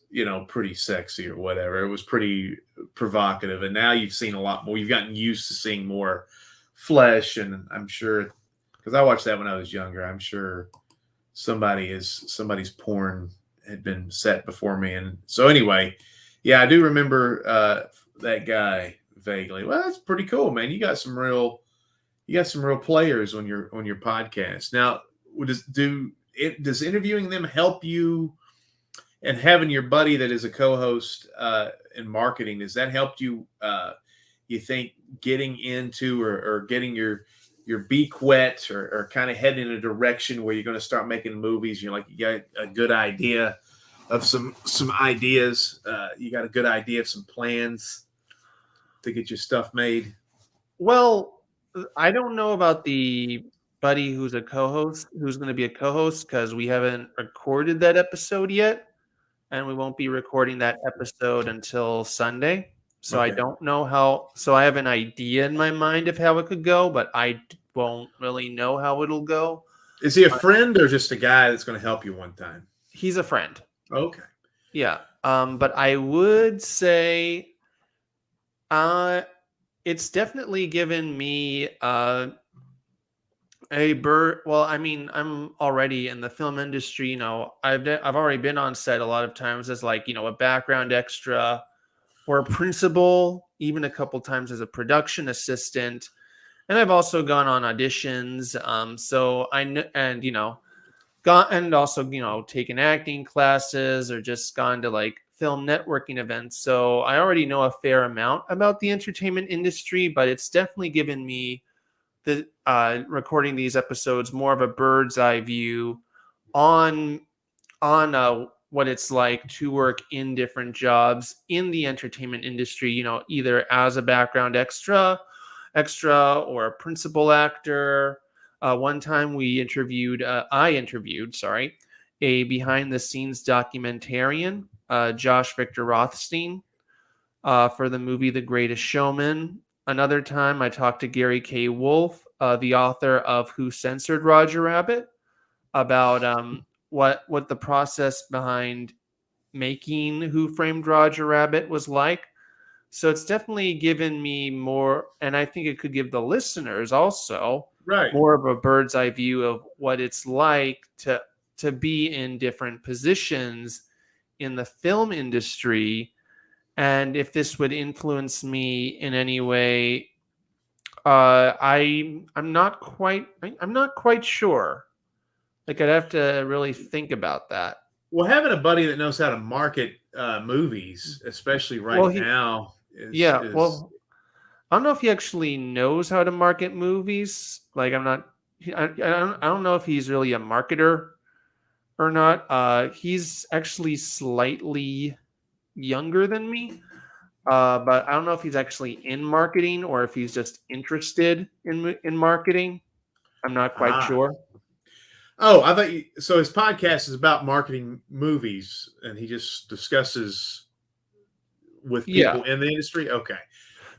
Speaker 1: pretty sexy or whatever. It was pretty provocative. And now you've seen a lot more. You've gotten used to seeing more flesh. And I'm sure, because I watched that when I was younger, I'm sure somebody's porn had been set before me. And so anyway, yeah, I do remember that guy vaguely. Well, that's pretty cool, man. You got some real players on your podcast. Now, does interviewing them help you, and having your buddy that is a co-host in marketing, does that help you, you think, getting into or getting your beak wet or kind of heading in a direction where you're going to start making movies? You're like, you got a good idea of some ideas. You got a good idea of some plans to get your stuff made.
Speaker 3: Well, I don't know about the buddy who's a co-host, who's going to be a co-host, because we haven't recorded that episode yet, and we won't be recording that episode until Sunday. So okay. I don't know how. So I have an idea in my mind of how it could go, but I won't really know how it'll go.
Speaker 1: Is he a friend or just a guy that's going to help you one time?
Speaker 3: He's a friend.
Speaker 1: Okay.
Speaker 3: Yeah. But I would say it's definitely given me a bird. Well, I mean, I'm already in the film industry. I've already been on set a lot of times as like, a background extra or a principal, even a couple times as a production assistant. And I've also gone on auditions. So I know, and, and also, taken acting classes or just gone to like film networking events. So I already know a fair amount about the entertainment industry, but it's definitely given me the recording these episodes more of a bird's eye view on what it's like to work in different jobs in the entertainment industry, either as a background extra or a principal actor. One time I interviewed a behind the scenes documentarian, Josh Victor Rothstein, for the movie The Greatest Showman. Another time I talked to Gary K. Wolfe, the author of Who Censored Roger Rabbit, about what the process behind making Who Framed Roger Rabbit was like. So it's definitely given me more, and I think it could give the listeners also more of a bird's eye view of what it's like to be in different positions in the film industry. And if this would influence me in any way, I'm not quite sure. Like, I'd have to really think about that.
Speaker 1: Well, having a buddy that knows how to market movies, especially now,
Speaker 3: well, I don't know if he actually knows how to market movies. Like, I don't know if he's really a marketer or not. He's actually slightly younger than me, but I don't know if he's actually in marketing or if he's just interested in marketing. I'm not quite sure.
Speaker 1: Oh, I thought so. His podcast is about marketing movies, and he just discusses with people in the industry. Okay.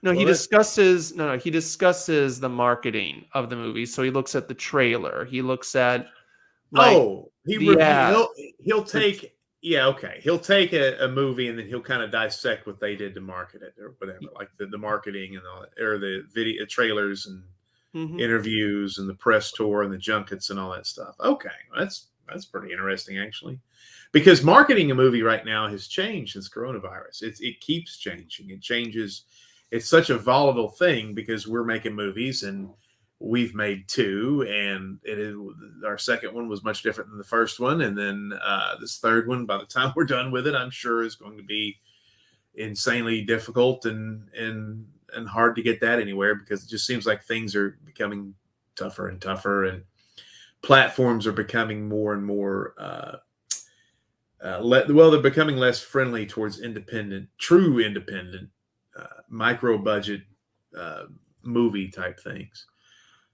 Speaker 3: No, he discusses the marketing of the movie. So he looks at the trailer. He looks at
Speaker 1: he'll take he'll take a movie and then he'll kind of dissect what they did to market it or whatever, like the marketing and all that, or the video trailers and interviews and the press tour and the junkets and all that stuff. Okay, that's pretty interesting actually, because marketing a movie right now has changed since coronavirus. It keeps changing. It changes. It's such a volatile thing because we're making movies and we've made 2, and our second one was much different than the first one. And then this third one, by the time we're done with it, I'm sure is going to be insanely difficult and hard to get that anywhere, because it just seems like things are becoming tougher and tougher, and platforms are becoming more and more they're becoming less friendly towards true independent micro budget movie type things.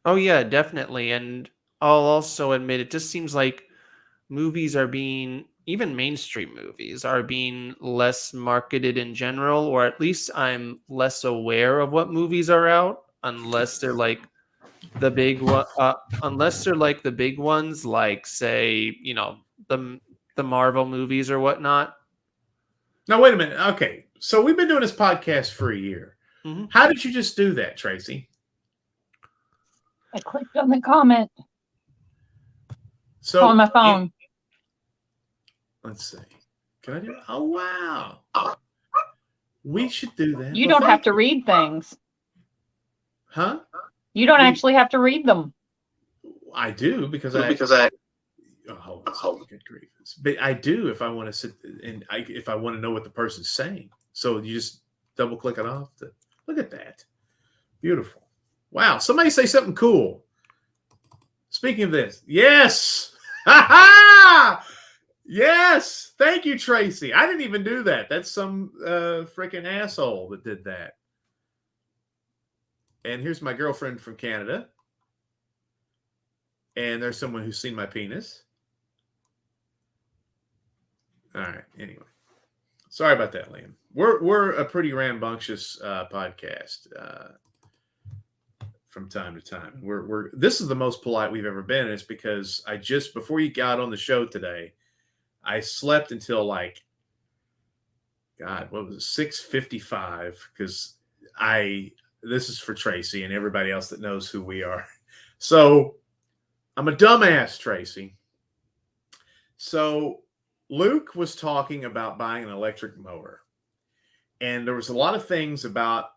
Speaker 3: Oh yeah, definitely. And I'll also admit, it just seems like movies are being, even mainstream movies are being less marketed in general, or at least I'm less aware of what movies are out, unless they're like the big one, unless they're like the big ones, like say, the Marvel movies or whatnot.
Speaker 1: Now, wait a minute. Okay. So we've been doing this podcast for a year.
Speaker 3: Mm-hmm.
Speaker 1: How did you just do that, Tracy?
Speaker 2: I clicked on the comment.
Speaker 1: So
Speaker 2: on my phone.
Speaker 1: Let's see. Can I do it? Oh, wow. We should do that.
Speaker 2: You don't have to read things.
Speaker 1: Huh?
Speaker 2: You don't actually have to read them.
Speaker 1: I do because I hold on, good grief. But I do if I want to sit and if I want to know what the person's saying. So you just double click it off. Look at that. Beautiful. Wow. Somebody say something cool. Speaking of this. Yes. Ha ha. Yes. Thank you, Tracy. I didn't even do that. That's some freaking asshole that did that. And here's my girlfriend from Canada. And there's someone who's seen my penis. All right. Anyway, sorry about that, Liam. We're a pretty rambunctious podcast from time to time. This is the most polite we've ever been. And it's because before you got on the show today, I slept until like, God, what was it, 6:55? Because this is for Tracy and everybody else that knows who we are. So I'm a dumbass, Tracy. So Luke was talking about buying an electric mower. And there was a lot of things about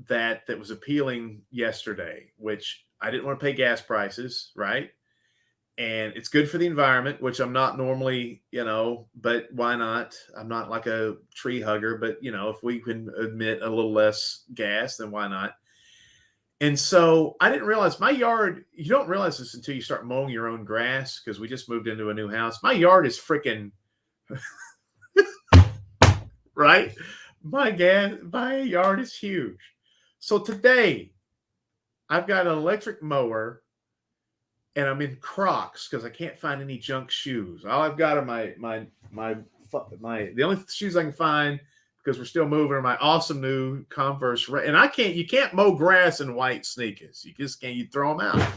Speaker 1: that was appealing yesterday, which I didn't want to pay gas prices, right? And it's good for the environment, which I'm not normally, but why not? I'm not like a tree hugger, but, if we can emit a little less gas, then why not? And so I didn't realize my yard, you don't realize this until you start mowing your own grass, because we just moved into a new house. My yard is freaking, right? My yard is huge. So today I've got an electric mower and I'm in Crocs because I can't find any junk shoes. All I've got are the only shoes I can find, because we're still moving, are my awesome new Converse. And you can't mow grass in white sneakers. You just can't, you throw them out.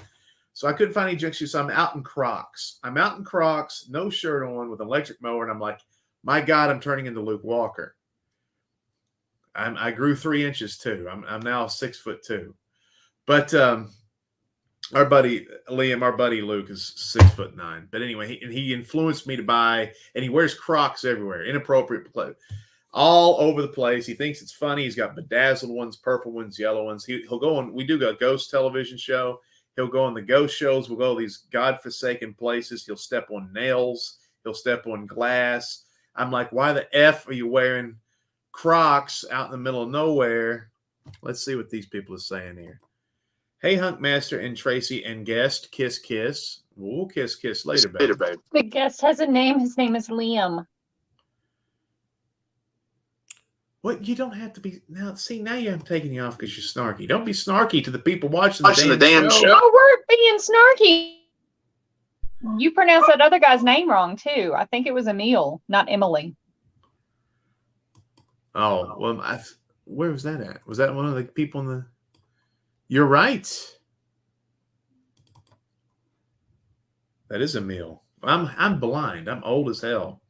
Speaker 1: So I couldn't find any junk shoes. So I'm out in Crocs. No shirt on, with an electric mower. And I'm like, my God, I'm turning into Luke Walker. I grew 3 inches too. I'm now 6'2". But our buddy Liam, our buddy Luke is 6'9". But anyway, he influenced me to buy, and he wears Crocs everywhere, inappropriate clothes, all over the place. He thinks it's funny. He's got bedazzled ones, purple ones, yellow ones. He'll go on. We do a ghost television show. He'll go on the ghost shows. We'll go to these godforsaken places. He'll step on nails. He'll step on glass. I'm like, why the F are you wearing Crocs out in the middle of nowhere? Let's see what these people are saying here. Hey, Hunkmaster and Tracy and guest, kiss, kiss. We'll kiss later, babe.
Speaker 2: The guest has a name. His name is Liam.
Speaker 1: What? You don't have to be now. See, now I'm taking you off because you're snarky. Don't be snarky to the people watching the damn show.
Speaker 2: Oh, we're being snarky. You pronounced that other guy's name wrong too. I think it was Emil, not Emily.
Speaker 1: Oh, well, where was that at? Was that one of the people in the... You're right. That is Emil. I'm blind. I'm old as hell.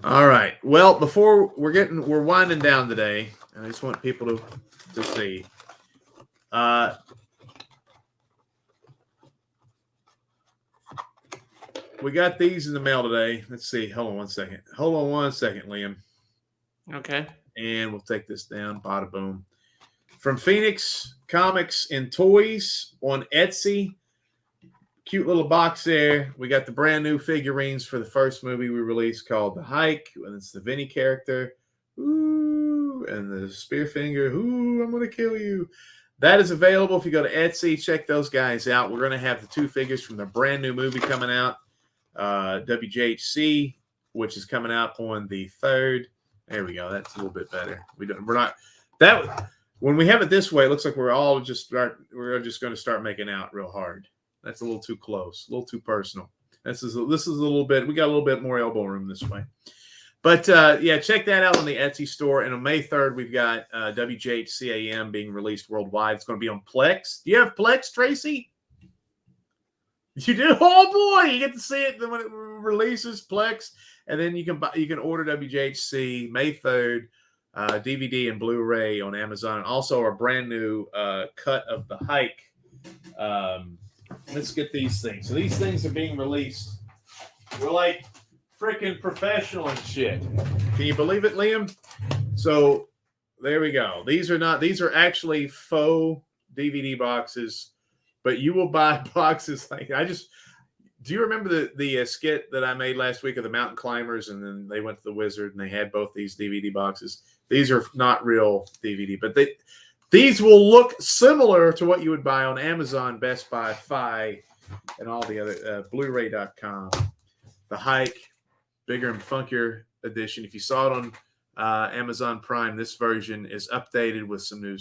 Speaker 1: All right. Well, before we're winding down today, and I just want people to see. We got these in the mail today. Let's see. Hold on one second, Liam.
Speaker 3: Okay.
Speaker 1: And we'll take this down. Bada boom. from Phoenix Comics and Toys on Etsy. Cute little box there. We got the brand new figurines for the first movie we released called The Hike, and it's the Vinnie character. Ooh, and the Spearfinger. Ooh, I'm gonna kill you. That is available if you go to Etsy. Check those guys out. We're gonna have the 2 figures from the brand new movie coming out, WJHC, which is coming out on the 3rd. There we go. That's a little bit better. We're not that when we have it this way. It looks like we're just going to start making out real hard. That's a little too close, a little too personal. This is a little bit. We got a little bit more elbow room this way. But yeah, check that out on the Etsy store. And on May 3rd, we've got WJHC AM being released worldwide. It's going to be on Plex. Do you have Plex, Tracy? You do? Oh boy, you get to see it when it releases Plex, and then you can order WJHC May 3rd DVD and Blu-ray on Amazon, and also our brand new cut of The Hike. Let's get these things. So these things are being released. We're like freaking professional and shit. Can you believe it, Liam? So there we go. These are actually faux DVD boxes, but you will buy boxes like do you remember the skit that I made last week of the mountain climbers, and then they went to the wizard and they had both these DVD boxes? These are not real DVD, but these will look similar to what you would buy on Amazon, Best Buy, Fi, and all the other Blu-ray.com. The Hike, bigger and funkier edition. If you saw it on Amazon Prime, this version is updated with some new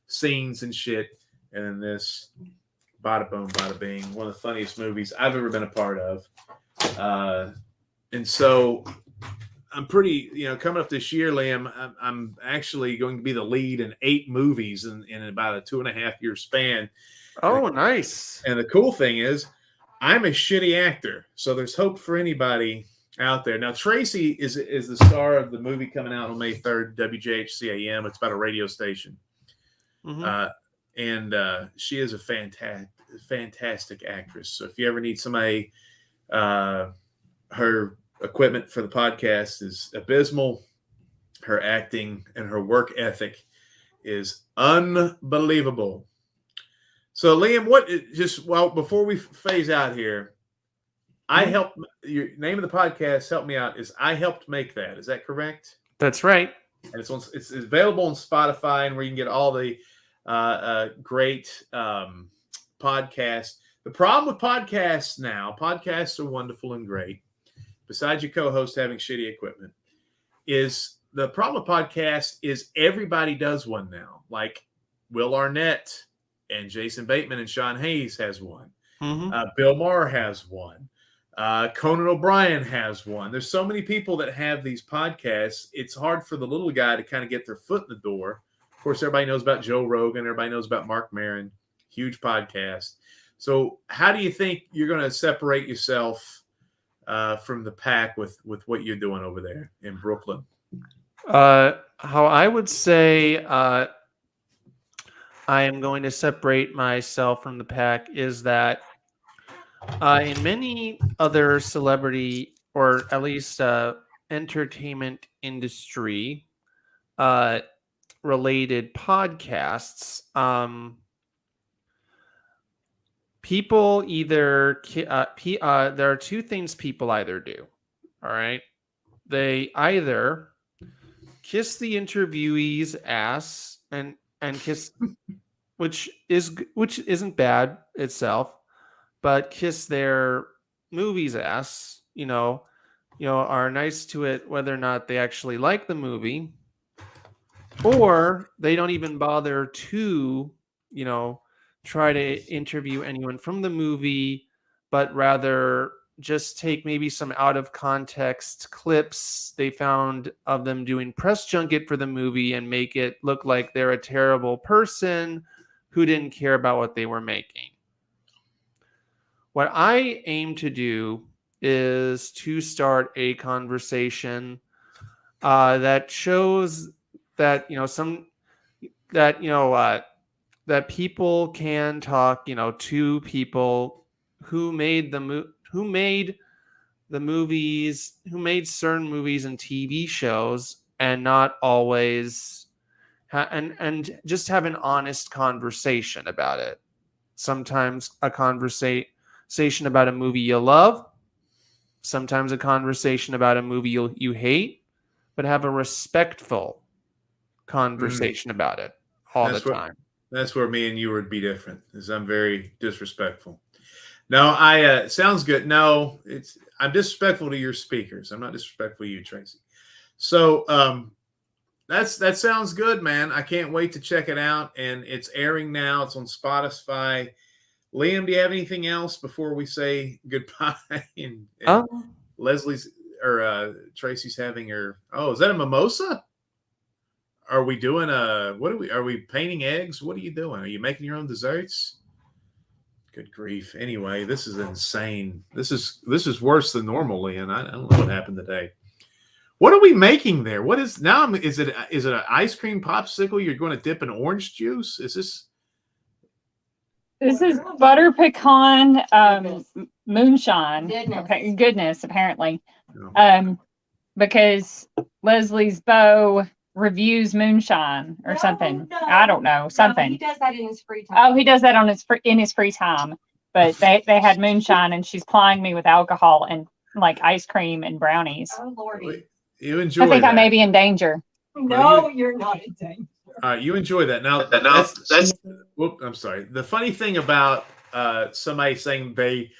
Speaker 1: scenes and shit. And then this, bada boom, bada bing, one of the funniest movies I've ever been a part of. And so I'm pretty, coming up this year, Liam, I'm actually going to be the lead in 8 movies in about a 2.5-year span.
Speaker 3: Oh, nice.
Speaker 1: And the cool thing is I'm a shitty actor. So there's hope for anybody out there. Now, Tracy is the star of the movie coming out on May 3rd, WJHC AM. It's about a radio station. Mm-hmm. And she is a fantastic actress. So if you ever need somebody, her equipment for the podcast is abysmal. Her acting and her work ethic is unbelievable. So, Liam, before we phase out here, I helped. Your name of the podcast, help me out, is I helped make that. Is that correct?
Speaker 3: That's right.
Speaker 1: And it's available on Spotify, and where you can get all the great podcasts. The problem with podcasts now, podcasts are wonderful and great, besides your co-host having shitty equipment, is the problem with podcasts is everybody does one now. Like Will Arnett and Jason Bateman and Sean Hayes has one. Mm-hmm. Bill Maher has one. Conan O'Brien has one. There's so many people that have these podcasts. It's hard for the little guy to kind of get their foot in the door. Of course, everybody knows about Joe Rogan. Everybody knows about Mark Maron. Huge podcast. So how do you think you're going to separate yourself from the pack with what you're doing over there in Brooklyn?
Speaker 3: How I would say I am going to separate myself from the pack is that in many other celebrity or at least entertainment industry related podcasts, people either there are 2 things people either do. All right, they either kiss the interviewee's ass and kiss, which isn't bad itself, but kiss their movie's ass, are nice to it whether or not they actually like the movie, or they don't even bother to, try to interview anyone from the movie, but rather just take maybe some out of context clips they found of them doing press junket for the movie and make it look like they're a terrible person who didn't care about what they were making. What I aim to do is to start a conversation that shows that that people can talk, to people who made the movies, who made certain movies and TV shows, and not always and just have an honest conversation about it. Sometimes a conversation about a movie you love, sometimes a conversation about a movie you hate, but have a respectful conversation about it all the time.
Speaker 1: That's where me and you would be different, is I'm very disrespectful. No, I sounds good. No, I'm disrespectful to your speakers. I'm not disrespectful to you, Tracy. So that sounds good, man. I can't wait to check it out. And it's airing now. It's on Spotify. Liam, do you have anything else before we say goodbye? and Leslie's or Tracy's having her. Oh, is that a mimosa? Are we doing are we painting eggs? What are you doing? Are you making your own desserts? Good grief. Anyway, this is insane. This is worse than normal, Liam. I don't know what happened today. What are we making there? What is now? Is it an ice cream popsicle you're going to dip in orange juice? Is this?
Speaker 2: This is butter pecan moonshine. Goodness, apparently. Because Leslie's beau reviews moonshine or something. No. I don't know, something.
Speaker 4: No, he does that in his free time.
Speaker 2: Oh, he does that in his free time. But they had moonshine, and she's plying me with alcohol and like ice cream and brownies.
Speaker 4: Oh Lordy.
Speaker 1: You enjoy
Speaker 2: I think
Speaker 1: that.
Speaker 2: I may be in danger.
Speaker 4: No, you're not in danger.
Speaker 1: You enjoy that. Now whoop, I'm sorry. The funny thing about somebody saying they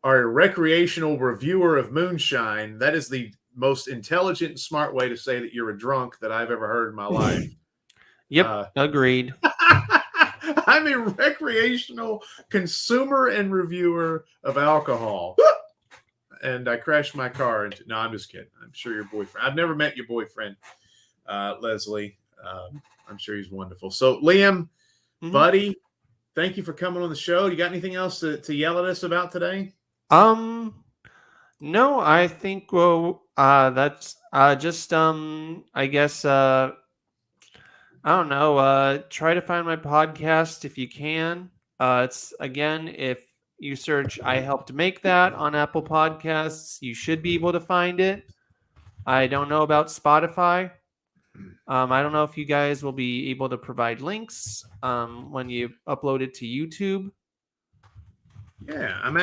Speaker 1: are a recreational reviewer of moonshine, that is the most intelligent and smart way to say that you're a drunk that I've ever heard in my life.
Speaker 3: Yep, agreed.
Speaker 1: I'm a recreational consumer and reviewer of alcohol. And I crashed my car. No, I'm just kidding. I'm sure your boyfriend. I've never met your boyfriend, Leslie. I'm sure he's wonderful. So, Liam, buddy, thank you for coming on the show. You got anything else to yell at us about today?
Speaker 3: No, I think that's just I guess I don't know. Try to find my podcast if you can. It's again, if you search "I helped make that" on Apple Podcasts, you should be able to find it. I don't know about Spotify. I don't know if you guys will be able to provide links when you upload it to YouTube.
Speaker 1: Yeah, I'm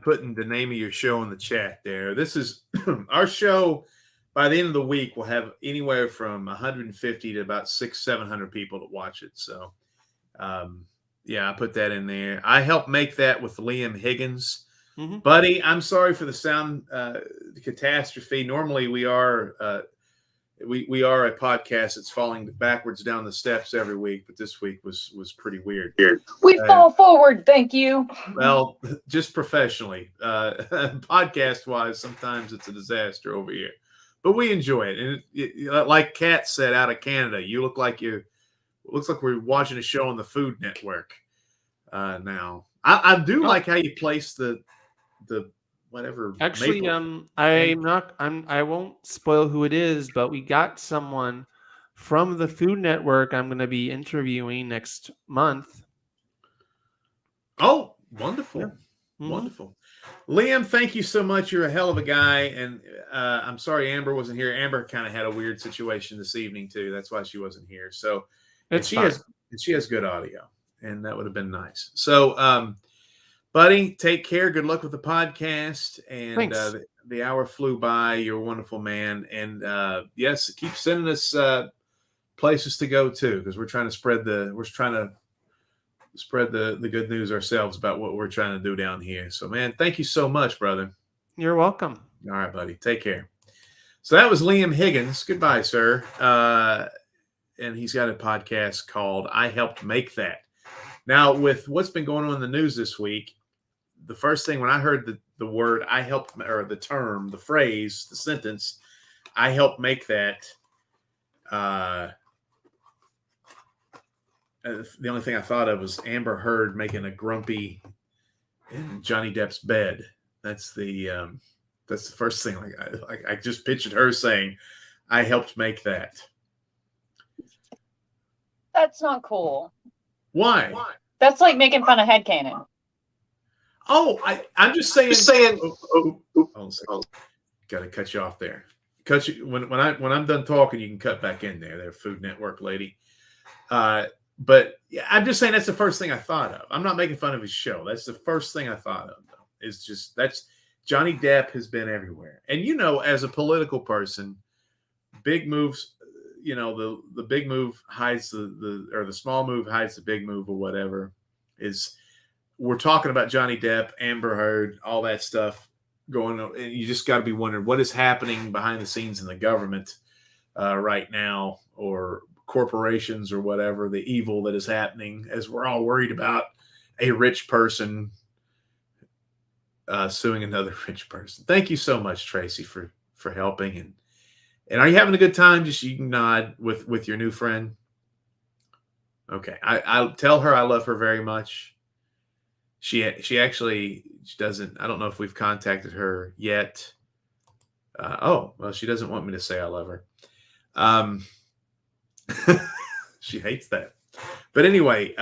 Speaker 1: putting the name of your show in the chat there. This is our show. By the end of the week, we'll have anywhere from 150 to about 600-700 people to watch it. So, yeah, I put that in there. I helped make that with Liam Higgins. Buddy, I'm sorry for the sound catastrophe. Normally, we are a podcast that's falling backwards down the steps every week, but this week was pretty weird.
Speaker 2: We fall forward, thank you.
Speaker 1: Well, just professionally, podcast wise, sometimes it's a disaster over here, but we enjoy it. And like Kat said out of Canada, you look like looks like we're watching a show on the Food Network. Now, I do like how you place the whatever.
Speaker 3: Actually, I won't spoil who it is, but we got someone from the Food Network I'm going to be interviewing next month.
Speaker 1: Oh, wonderful. Wonderful. Liam, thank you so much. You're a hell of a guy. And I'm sorry Amber wasn't here. Amber kind of had a weird situation this evening too. That's why she wasn't here. So she has good audio, and that would have been nice. So, buddy, take care. Good luck with the podcast. And the hour flew by. You're a wonderful man. And yes, keep sending us places to go to, because we're trying to spread the good news ourselves about what we're trying to do down here. So, man, thank you so much, brother.
Speaker 3: You're welcome.
Speaker 1: All right, buddy. Take care. So that was Liam Higgins. Goodbye, sir. And he's got a podcast called I Helped Make That. Now, with what's been going on in the news this week, the first thing when I heard the word I helped, or the term, the phrase, the sentence, I helped make that, the only thing I thought of was Amber Heard making a grumpy in Johnny Depp's bed. That's the first thing. I just pictured her saying, I helped make that.
Speaker 2: That's not cool.
Speaker 1: Why?
Speaker 2: That's like making fun of headcanon.
Speaker 1: Oh, I'm just saying. Got to cut you off there. cut you when I'm done talking. You can cut back in there, Food Network lady. But yeah, I'm just saying that's the first thing I thought of. I'm not making fun of his show. That's the first thing I thought of. Though, is just that's Johnny Depp has been everywhere, and as a political person, big moves. The big move hides the small move hides the big move or whatever. We're talking about Johnny Depp, Amber Heard, all that stuff going on, and you just got to be wondering what is happening behind the scenes in the government right now, or corporations or whatever, the evil that is happening, as we're all worried about a rich person suing another rich person. Thank you so much, Tracy, for helping. And are you having a good time? Just you can nod with your new friend. Okay. I'll tell her I love her very much. She doesn't, I don't know if we've contacted her yet. She doesn't want me to say I love her. She hates that. But anyway,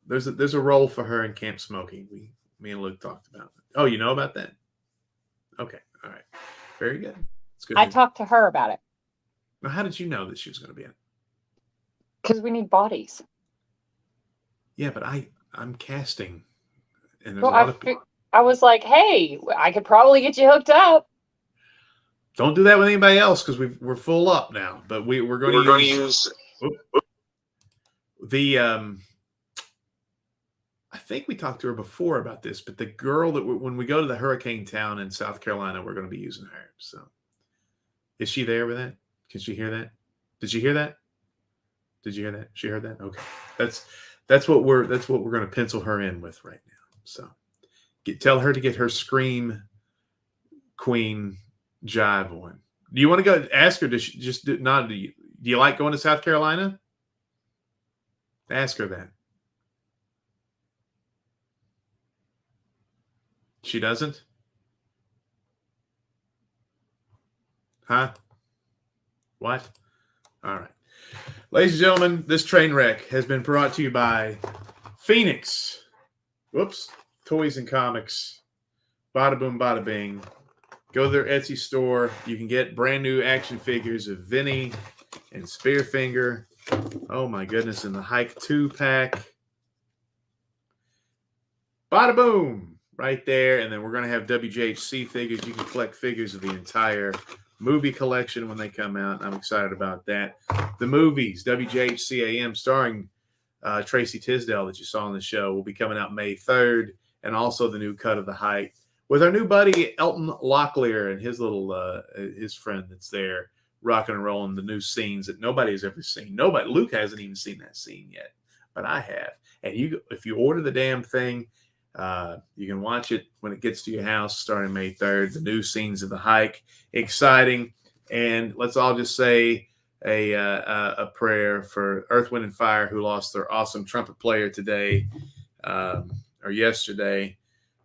Speaker 1: there's a role for her in Camp Smoking. Me and Luke talked about it. Oh, you know about that? Okay. All right. Very good. It's good.
Speaker 2: I talked to her about it.
Speaker 1: Now, how did you know that she was going to be in it?
Speaker 2: Because we need bodies.
Speaker 1: Yeah, but I'm casting, and there's a lot of people.
Speaker 2: I was like, hey, I could probably get you hooked up.
Speaker 1: Don't do that with anybody else because we're full up now. But we're going to use the. I think we talked to her before about this, but the girl that when we go to the hurricane town in South Carolina, we're going to be using her. So, is she there with that? Can she hear that? Did you hear that? Did you hear that? She heard that? Okay, that's what we're going to pencil her in with right now. So, tell her to get her Scream Queen jive on. Do you want to go ask her? Does she just not? Do you like going to South Carolina? Ask her that. She doesn't? Huh? What? All right. Ladies and gentlemen, this train wreck has been brought to you by Phoenix. Whoops. Toys and Comics. Bada boom, bada bing. Go to their Etsy store. You can get brand new action figures of Vinnie and Spearfinger. Oh my goodness. And the Hike 2-pack. Bada boom. Right there, and then we're going to have WJHC figures. You can collect figures of the entire movie collection when they come out. I'm excited about that. The movies, WJHC AM, starring Tracy Tisdale that you saw on the show, will be coming out May 3rd, and also the new cut of The Hike with our new buddy Elton Locklear and his little his friend that's there, rocking and rolling the new scenes that nobody has ever seen. Luke hasn't even seen that scene yet, but I have. And if you order the damn thing, you can watch it when it gets to your house starting May 3rd. The new scenes of The Hike. Exciting. And let's all just say a prayer for Earth, Wind, and Fire, who lost their awesome trumpet player today or yesterday.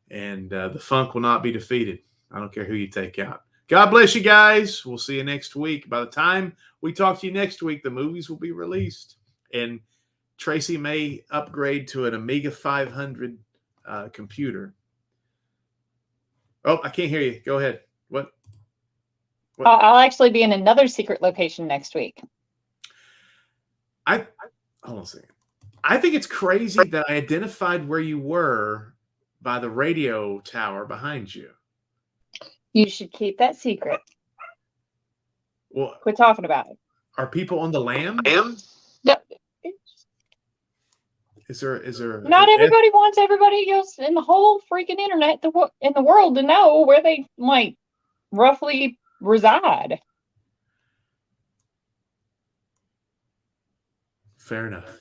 Speaker 1: And the funk will not be defeated. I don't care who you take out. God bless you guys. We'll see you next week. By the time we talk to you next week, the movies will be released. And Tracy may upgrade to an Amiga 500 computer. Oh, I can't hear you. Go ahead. What?
Speaker 2: I'll actually be in another secret location next week.
Speaker 1: Hold on a second. I think it's crazy that I identified where you were by the radio tower behind you.
Speaker 2: You should keep that secret.
Speaker 1: Well,
Speaker 2: quit talking about it.
Speaker 1: Are people on the lam?
Speaker 2: No.
Speaker 1: Is there
Speaker 2: not everybody wants everybody else in the whole freaking internet in the world to know where they might roughly reside.
Speaker 1: Fair enough.